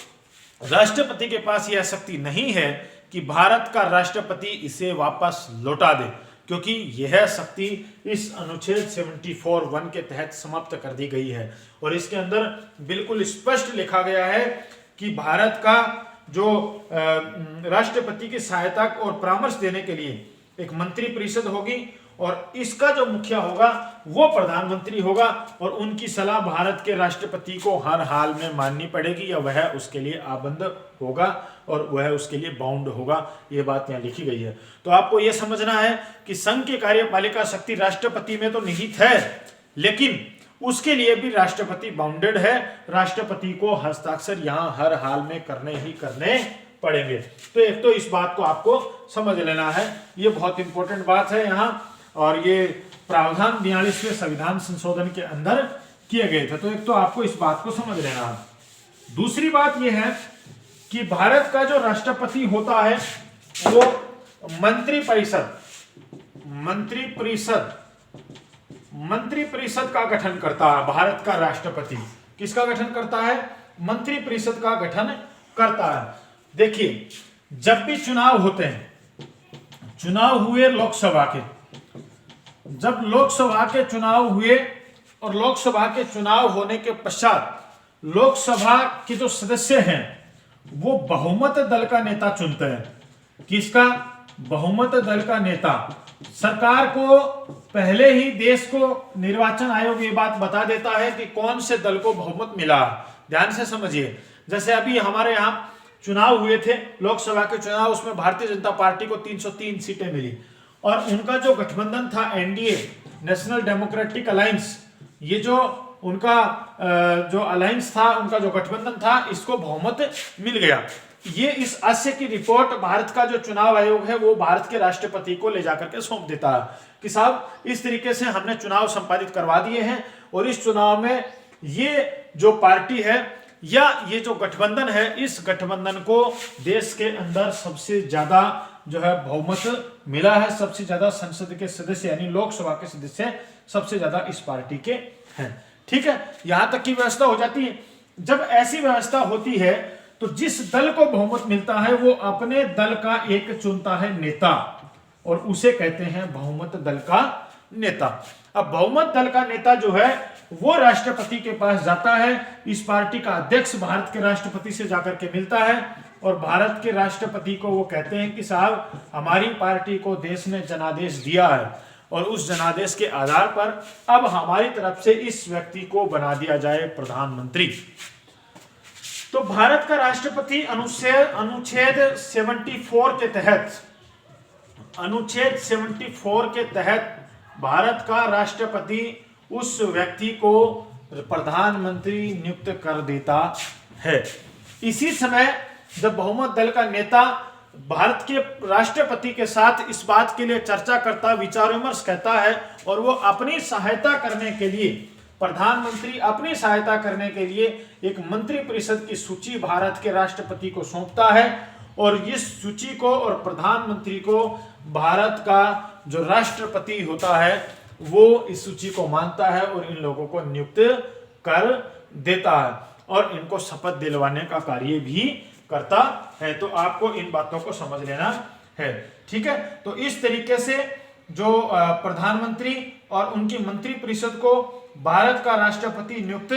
राष्ट्रपति के पास यह शक्ति नहीं है कि भारत का राष्ट्रपति इसे वापस लौटा दे, क्योंकि यह शक्ति इस अनुच्छेद 74(1) के तहत समाप्त कर दी गई है। और इसके अंदर बिल्कुल स्पष्ट लिखा गया है कि भारत का जो राष्ट्रपति की सहायता और परामर्श देने के लिए एक मंत्री परिषद होगी और इसका जो मुखिया होगा वो प्रधानमंत्री होगा और उनकी सलाह भारत के राष्ट्रपति को हर हाल में माननी पड़ेगी या वह उसके लिए आबद्ध होगा और वह उसके लिए बाउंड होगा। ये बात यहाँ लिखी गई है। तो आपको यह समझना है कि संघ की कार्यपालिका शक्ति राष्ट्रपति में तो निहित है, लेकिन उसके लिए भी राष्ट्रपति बाउंडेड है। राष्ट्रपति को हस्ताक्षर यहाँ हर हाल में करने ही करने पड़ेंगे। तो एक तो इस बात को आपको समझ लेना है, ये बहुत इंपॉर्टेंट बात है यहाँ, और ये प्रावधान 42वें संविधान संशोधन के अंदर किए गए थे। तो एक तो आपको इस बात को समझ लेना है। दूसरी बात यह है कि भारत का जो राष्ट्रपति होता है वो मंत्री परिषद का गठन करता है। भारत का राष्ट्रपति किसका गठन करता है? मंत्री परिषद का गठन करता है। देखिए, जब भी चुनाव होते हैं, चुनाव हुए लोकसभा के, जब लोकसभा के चुनाव हुए और लोकसभा के चुनाव होने के पश्चात लोकसभा के जो सदस्य हैं वो बहुमत दल का नेता चुनते हैं। किसका? बहुमत दल का नेता। सरकार को पहले ही देश को निर्वाचन आयोग ये बात बता देता है कि कौन से दल को बहुमत मिला। ध्यान से समझिए, जैसे अभी हमारे यहाँ चुनाव हुए थे, लोकसभा के चुनाव, उसमें भारतीय जनता पार्टी को 303 सीटें मिली और उनका जो गठबंधन था एनडीए, नेशनल डेमोक्रेटिक अलायंस, ये जो उनका जो अलायंस था, उनका जो गठबंधन था, इसको बहुमत मिल गया। ये इस आशय की रिपोर्ट भारत का जो चुनाव आयोग है वो भारत के राष्ट्रपति को ले जाकर के सौंप देता है कि साहब इस तरीके से हमने चुनाव संपादित करवा दिए हैं और इस चुनाव में ये जो पार्टी है या ये जो गठबंधन है, इस गठबंधन को देश के अंदर सबसे ज्यादा जो है बहुमत मिला है, सबसे ज्यादा संसद के सदस्य यानी लोकसभा के सदस्य सबसे ज्यादा इस पार्टी के हैं। ठीक है, यहां तक की व्यवस्था हो जाती है। जब ऐसी व्यवस्था होती है तो जिस दल को बहुमत मिलता है वो अपने दल का एक चुनता है नेता और उसे कहते हैं बहुमत दल का नेता। अब बहुमत दल का नेता जो है वो राष्ट्रपति के पास जाता है, इस पार्टी का अध्यक्ष भारत के राष्ट्रपति से जाकर के मिलता है और भारत के राष्ट्रपति को वो कहते हैं कि साहब हमारी पार्टी को देश ने जनादेश दिया है और उस जनादेश के आधार पर अब हमारी तरफ से इस व्यक्ति को बना दिया जाए प्रधानमंत्री। तो भारत का राष्ट्रपति अनुच्छेद 74 के तहत भारत का राष्ट्रपति उस व्यक्ति को प्रधानमंत्री नियुक्त कर देता है। इसी समय जब बहुमत दल का नेता भारत के राष्ट्रपति के साथ इस बात के लिए चर्चा करता, विचार विमर्श कहता है और वो अपनी सहायता करने के लिए, प्रधानमंत्री अपनी सहायता करने के लिए एक मंत्री परिषद की सूची भारत के राष्ट्रपति को सौंपता है और इस सूची को और प्रधानमंत्री को भारत का जो राष्ट्रपति होता है वो इस सूची को मानता है और इन लोगों को नियुक्त कर देता है और इनको शपथ दिलवाने का कार्य भी करता है। तो आपको इन बातों को समझ लेना है। ठीक है, तो इस तरीके से जो प्रधानमंत्री और उनकी मंत्री परिषद को भारत का राष्ट्रपति नियुक्त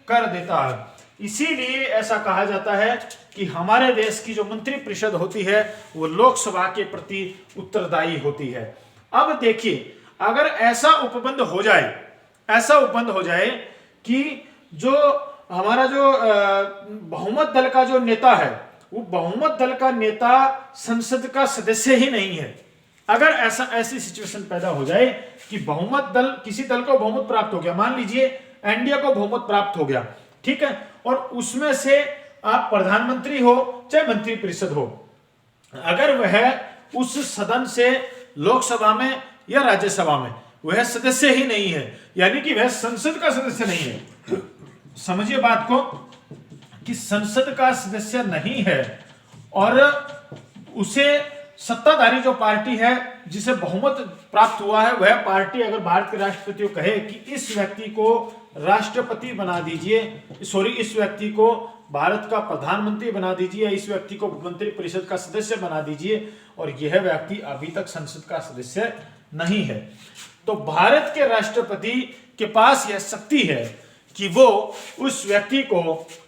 कर देता है। इसीलिए ऐसा कहा जाता है कि हमारे देश की जो मंत्री परिषद होती है वो लोकसभा के प्रति उत्तरदायी होती है। अब देखिए, अगर ऐसा उपबंध हो जाए कि जो हमारा जो बहुमत दल का जो नेता है वो बहुमत दल का नेता संसद का सदस्य ही नहीं है, अगर ऐसी सिचुएशन पैदा हो जाए कि बहुमत दल, किसी दल को बहुमत प्राप्त हो गया, मान लीजिए एनडीए को बहुमत प्राप्त हो गया, ठीक है, और उसमें से आप प्रधानमंत्री हो चाहे मंत्री परिषद हो, अगर वह उस सदन से लोकसभा में या राज्यसभा में वह सदस्य ही नहीं है, यानी कि वह संसद का सदस्य नहीं है, समझिए बात को कि संसद का सदस्य नहीं है और उसे सत्ताधारी जो पार्टी है जिसे बहुमत प्राप्त हुआ है वह पार्टी अगर भारत के राष्ट्रपति को कहे कि इस व्यक्ति को राष्ट्रपति बना दीजिए, इस व्यक्ति को भारत का प्रधानमंत्री बना दीजिए, इस व्यक्ति को मंत्री परिषद का सदस्य बना दीजिए, और यह व्यक्ति अभी तक संसद का सदस्य नहीं है, तो भारत के राष्ट्रपति के पास यह शक्ति है कि वो उस व्यक्ति को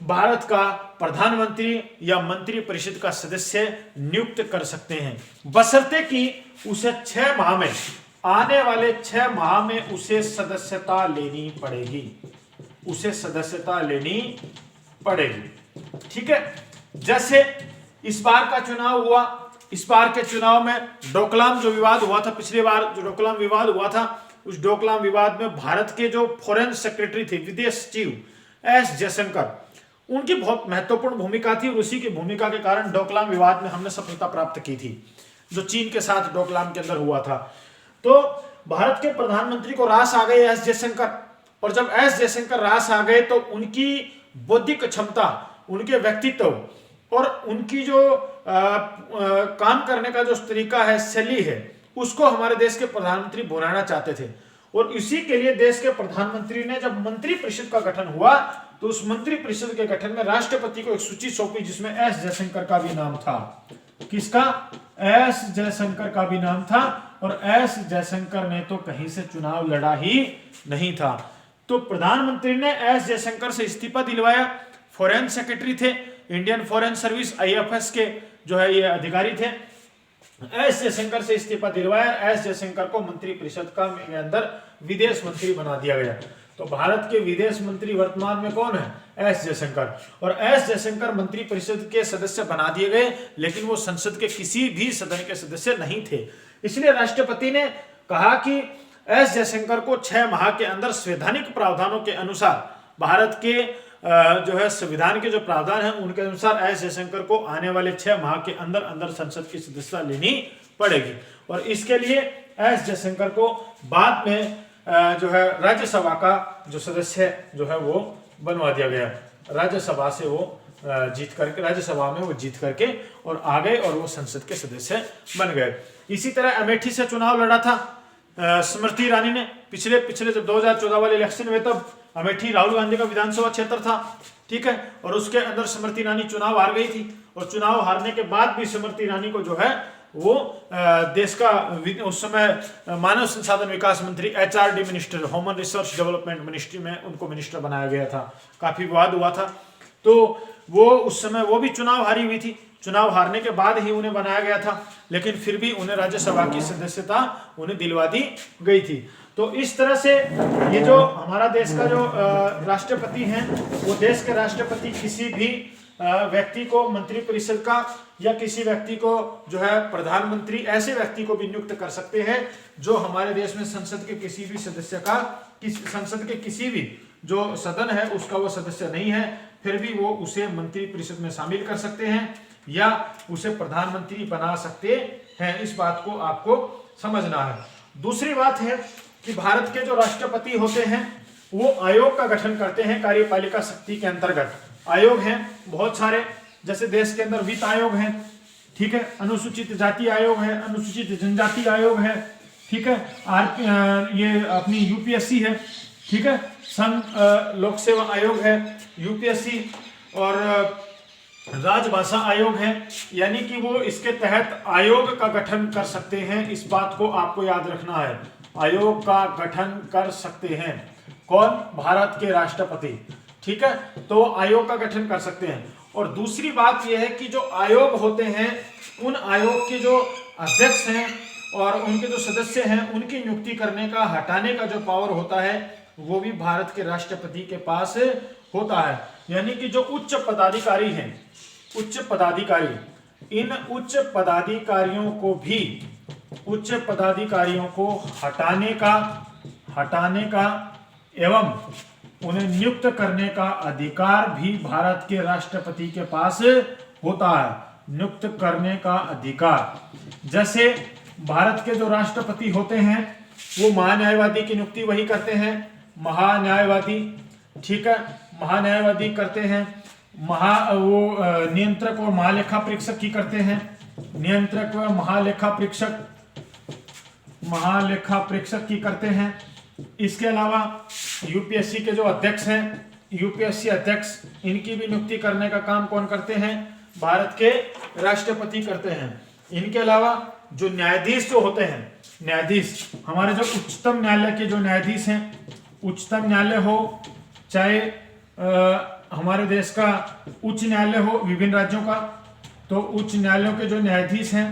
भारत का प्रधानमंत्री या मंत्री परिषद का सदस्य नियुक्त कर सकते हैं, बशर्ते कि उसे 6 माह में आने वाले 6 माह में उसे सदस्यता लेनी पड़ेगी, उसे सदस्यता लेनी पड़ेगी। ठीक है, जैसे इस बार का चुनाव हुआ, इस बार के चुनाव में डोकलाम जो विवाद हुआ था, पिछली बार जो डोकलाम विवाद हुआ था, उस डोकलाम विवाद में भारत के जो फॉरेन सेक्रेटरी थे, विदेश सचिव एस जयशंकर, उनकी बहुत महत्वपूर्ण भूमिका थी और उसी की भूमिका के कारण डोकलाम विवाद में हमने सफलता प्राप्त की थी, जो चीन के साथ डोकलाम के अंदर हुआ था। तो भारत के प्रधानमंत्री को रास आ गए एस जयशंकर, और जब एस जयशंकर रास आ गए तो उनकी बौद्धिक क्षमता, उनके व्यक्तित्व और उनकी जो काम करने का जो तरीका है, शैली है, उसको हमारे देश के प्रधानमंत्री बनाना चाहते थे। और इसी के लिए देश के प्रधानमंत्री ने जब मंत्री परिषद का गठन हुआ तो उस मंत्री परिषद के गठन में राष्ट्रपति को एक सूची सौंपी जिसमें एस जयशंकर का भी नाम था। किसका? एस जयशंकर का भी नाम था। और एस जयशंकर ने तो कहीं से चुनाव लड़ा ही नहीं था। तो प्रधानमंत्री ने एस जयशंकर से इस्तीफा दिलवाया। फॉरेन सेक्रेटरी थे, इंडियन फॉरेन सर्विस आईएफएस के जो है ये अधिकारी थे। एस जयशंकर से इस्तीफा दिलवाया। एस जयशंकर को मंत्री परिषद का अंदर विदेश मंत्री बना दिया गया। तो भारत के विदेश मंत्री वर्तमान में कौन है? एस जयशंकर। और एस जयशंकर मंत्री परिषद के सदस्य बना दिए गए, लेकिन वो संसद के किसी भी सदन के सदस्य नहीं थे। इसलिए राष्ट्रपति ने कहा कि एस जयशंकर को 6 माह के अंदर संवैधानिक प्रावधानों के अनुसार, भारत के जो है संविधान के जो प्रावधान है उनके अनुसार एस जयशंकर को आने वाले 6 माह के अंदर अंदर संसद की सदस्यता लेनी पड़ेगी। और इसके लिए एस जयशंकर को बाद में जो है राज्यसभा का जो सदस्य जो है वो बनवा दिया गया। राज्यसभा से वो जीत करके, राज्यसभा में वो जीत करके और आ गए और वो संसद के सदस्य बन गए। इसी तरह अमेठी से चुनाव लड़ा था स्मृति ईरानी ने। पिछले जब 2014 वाले इलेक्शन में, तब अमेठी राहुल गांधी का विधानसभा क्षेत्र था। ठीक है, और उसके अंदर स्मृति ईरानी चुनाव हार गई थी। और चुनाव हारने के बाद भी स्मृति ईरानी को जो है वो देश का उस समय मानव संसाधन विकास मंत्री, HRD minister, human resource development ministry में उनको मिनिस्टर बनाया गया था। काफी विवाद हुआ था। तो वो उस समय वो भी चुनाव हारी हुई थी। चुनाव हारने के बाद ही उन्हें बनाया गया था, लेकिन फिर भी उन्हें राज्यसभा की सदस्यता उन्हें दिलवा दी गई थी। तो इस तरह से ये जो हमारा देश का जो राष्ट्रपति हैं, वो देश के राष्ट्रपति किसी भी व्यक्ति को मंत्री परिषद का या किसी व्यक्ति को जो है प्रधानमंत्री, ऐसे व्यक्ति को भी नियुक्त कर सकते हैं जो हमारे देश में संसद के किसी भी सदस्य का, संसद के किसी भी जो सदन है उसका वो सदस्य नहीं है, फिर भी वो उसे मंत्री परिषद में शामिल कर सकते हैं या उसे प्रधानमंत्री बना सकते हैं। इस बात को आपको समझना है। दूसरी बात है कि भारत के जो राष्ट्रपति होते हैं वो आयोग का गठन करते हैं कार्यपालिका शक्ति के अंतर्गत। आयोग हैं बहुत सारे, जैसे देश के अंदर वित्त आयोग है, ठीक है, अनुसूचित जाति आयोग है, अनुसूचित जनजाति आयोग है, ठीक है, ये अपनी यूपीएससी है, ठीक है, संघ लोक सेवा आयोग है यूपीएससी, और राजभाषा आयोग है। यानी कि वो इसके तहत आयोग का गठन कर सकते हैं। इस बात को आपको याद रखना है, आयोग का गठन कर सकते हैं कौन? भारत के राष्ट्रपति। ठीक है, तो आयोग का गठन कर सकते हैं। और दूसरी बात यह है कि जो आयोग होते हैं, उन आयोग के जो अध्यक्ष हैं और उनके जो सदस्य हैं, उनकी नियुक्ति करने का, हटाने का जो पावर होता है वो भी भारत के राष्ट्रपति के पास होता है। यानी कि जो उच्च पदाधिकारी हैं, उच्च पदाधिकारी, इन उच्च पदाधिकारियों को भी, उच्च पदाधिकारियों को हटाने का एवं उन्हें नियुक्त करने का अधिकार भी भारत के राष्ट्रपति के पास होता है। नियुक्त करने का अधिकार, जैसे भारत के जो राष्ट्रपति होते हैं वो महान्यायवादी की नियुक्ति वही करते हैं, महान्यायवादी, ठीक है, महान्यायवादी करते हैं। नियंत्रक और महालेखा परीक्षक की करते हैं, नियंत्रक व महालेखा परीक्षक की करते हैं। इसके अलावा यूपीएससी के जो अध्यक्ष हैं, यूपीएससी अध्यक्ष, इनकी भी नियुक्ति करने का काम कौन करते हैं? भारत के राष्ट्रपति करते हैं। इनके अलावा जो न्यायाधीश जो होते हैं, न्यायाधीश, हमारे जो उच्चतम न्यायालय के जो न्यायाधीश हैं, उच्चतम न्यायालय हो चाहे हमारे देश का उच्च न्यायालय हो विभिन्न राज्यों का, तो उच्च न्यायालयों के जो न्यायाधीश हैं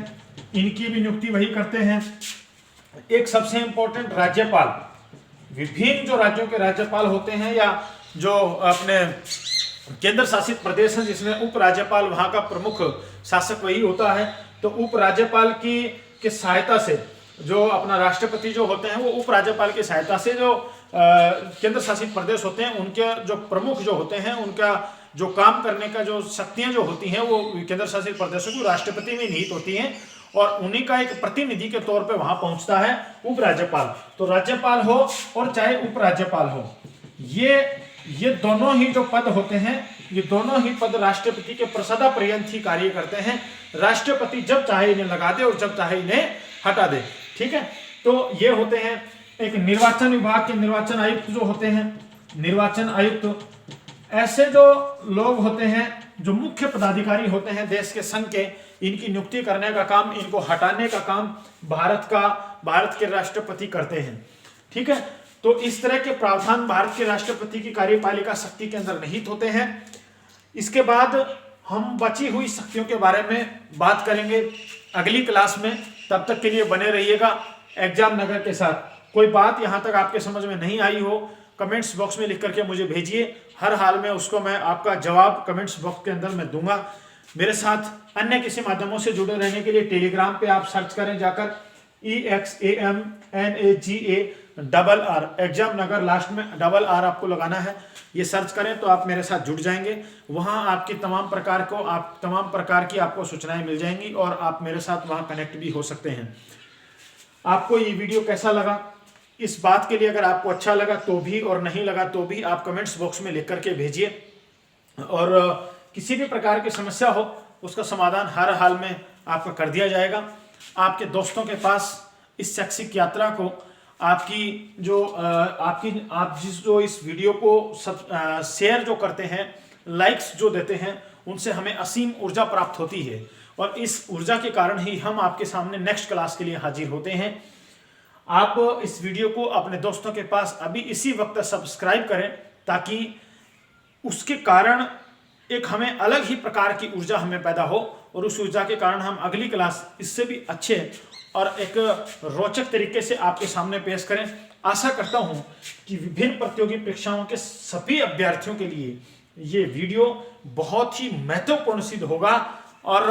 इनकी भी नियुक्ति वही करते हैं। एक सबसे इंपॉर्टेंट राज्यपाल, विभिन्न जो राज्यों के राज्यपाल होते हैं या जो अपने केंद्र शासित प्रदेश है जिसमें उपराज्यपाल वहां का प्रमुख शासक वही होता है, तो उपराज्यपाल की सहायता से जो अपना राष्ट्रपति जो होते हैं वो उपराज्यपाल की सहायता से जो केंद्र शासित प्रदेश होते हैं उनके जो प्रमुख जो होते हैं उनका जो काम करने का जो शक्तियां जो होती हैं वो केंद्र शासित प्रदेशों को राष्ट्रपति में निहित होती हैं और उन्हीं का एक प्रतिनिधि के तौर पे वहां पहुंचता है उपराज्यपाल। तो राज्यपाल हो और चाहे उपराज्यपाल हो, ये दोनों ही जो पद होते हैं, ये दोनों ही पद राष्ट्रपति के प्रसदा पर्यंत ही कार्य करते हैं। राष्ट्रपति जब चाहे इन्हें लगा दे और जब चाहे इन्हें हटा दे। ठीक है, तो ये होते हैं एक निर्वाचन विभाग के निर्वाचन आयुक्त जो होते हैं, निर्वाचन आयुक्त ऐसे जो लोग होते हैं जो मुख्य पदाधिकारी होते हैं देश के संघ के, इनकी नियुक्ति करने का काम, इनको हटाने का काम भारत के राष्ट्रपति करते हैं। ठीक है, तो इस तरह के प्रावधान भारत के राष्ट्रपति की कार्यपालिका शक्ति के अंदर निहित होते हैं। इसके बाद हम बची हुई शक्तियों के बारे में बात करेंगे अगली क्लास में। तब तक के लिए बने रहिएगा एग्जाम नगर के साथ। कोई बात यहां तक आपके समझ में नहीं आई हो, कमेंट्स बॉक्स में लिख करके मुझे भेजिए। हर हाल में उसको मैं आपका जवाब कमेंट्स बॉक्स के अंदर मैं दूंगा। मेरे साथ अन्य किसी माध्यमों से जुड़े रहने के लिए टेलीग्राम पे आप सर्च करें जाकर EXAMNAGA एग्जाम नगर, लास्ट में डबल R आपको लगाना है, ये सर्च करें तो आप मेरे साथ जुड़ जाएंगे। वहां आपकी तमाम प्रकार की आपको सूचनाएं मिल जाएंगी और आप मेरे साथ वहां कनेक्ट भी हो सकते हैं। आपको ये वीडियो कैसा लगा, इस बात के लिए अगर आपको अच्छा लगा तो भी और नहीं लगा तो भी आप कमेंट्स बॉक्स में लिख करके भेजिए। और किसी भी प्रकार की समस्या हो उसका समाधान हर हाल में आपका कर दिया जाएगा। आपके दोस्तों के पास इस शैक्षिक यात्रा को आप इस वीडियो को शेयर जो करते हैं, लाइक्स जो देते हैं, उनसे हमें असीम ऊर्जा प्राप्त होती है और इस ऊर्जा के कारण ही हम आपके सामने नेक्स्ट क्लास के लिए हाजिर होते हैं। आप इस वीडियो को अपने दोस्तों के पास अभी इसी वक्त सब्सक्राइब करें ताकि उसके कारण एक हमें अलग ही प्रकार की ऊर्जा हमें पैदा हो और उस ऊर्जा के कारण हम अगली क्लास इससे भी अच्छे और एक रोचक तरीके से आपके सामने पेश करें। आशा करता हूं कि विभिन्न प्रतियोगी परीक्षाओं के सभी अभ्यर्थियों के लिए ये वीडियो बहुत ही महत्वपूर्ण सिद्ध होगा और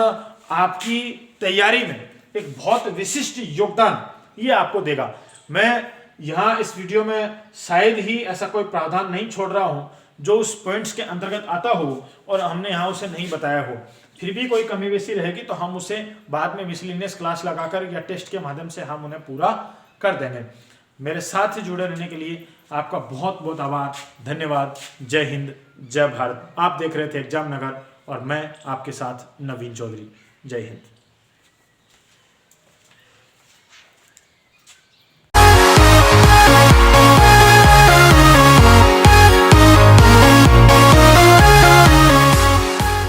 आपकी तैयारी में एक बहुत विशिष्ट योगदान ये आपको देगा। मैं यहाँ इस वीडियो में शायद ही ऐसा कोई प्रावधान नहीं छोड़ रहा हूँ जो उस पॉइंट्स के अंतर्गत आता हो और हमने यहाँ उसे नहीं बताया हो। फिर भी कोई कमी बेसी रहेगी तो हम उसे बाद में मिसलिनियस क्लास लगाकर या टेस्ट के माध्यम से हम उन्हें पूरा कर देंगे। मेरे साथ जुड़े रहने के लिए आपका बहुत बहुत आभार, धन्यवाद। जय हिंद, जय भारत। आप देख रहे थे एग्जाम नगर और मैं आपके साथ नवीन चौधरी। जय हिंद।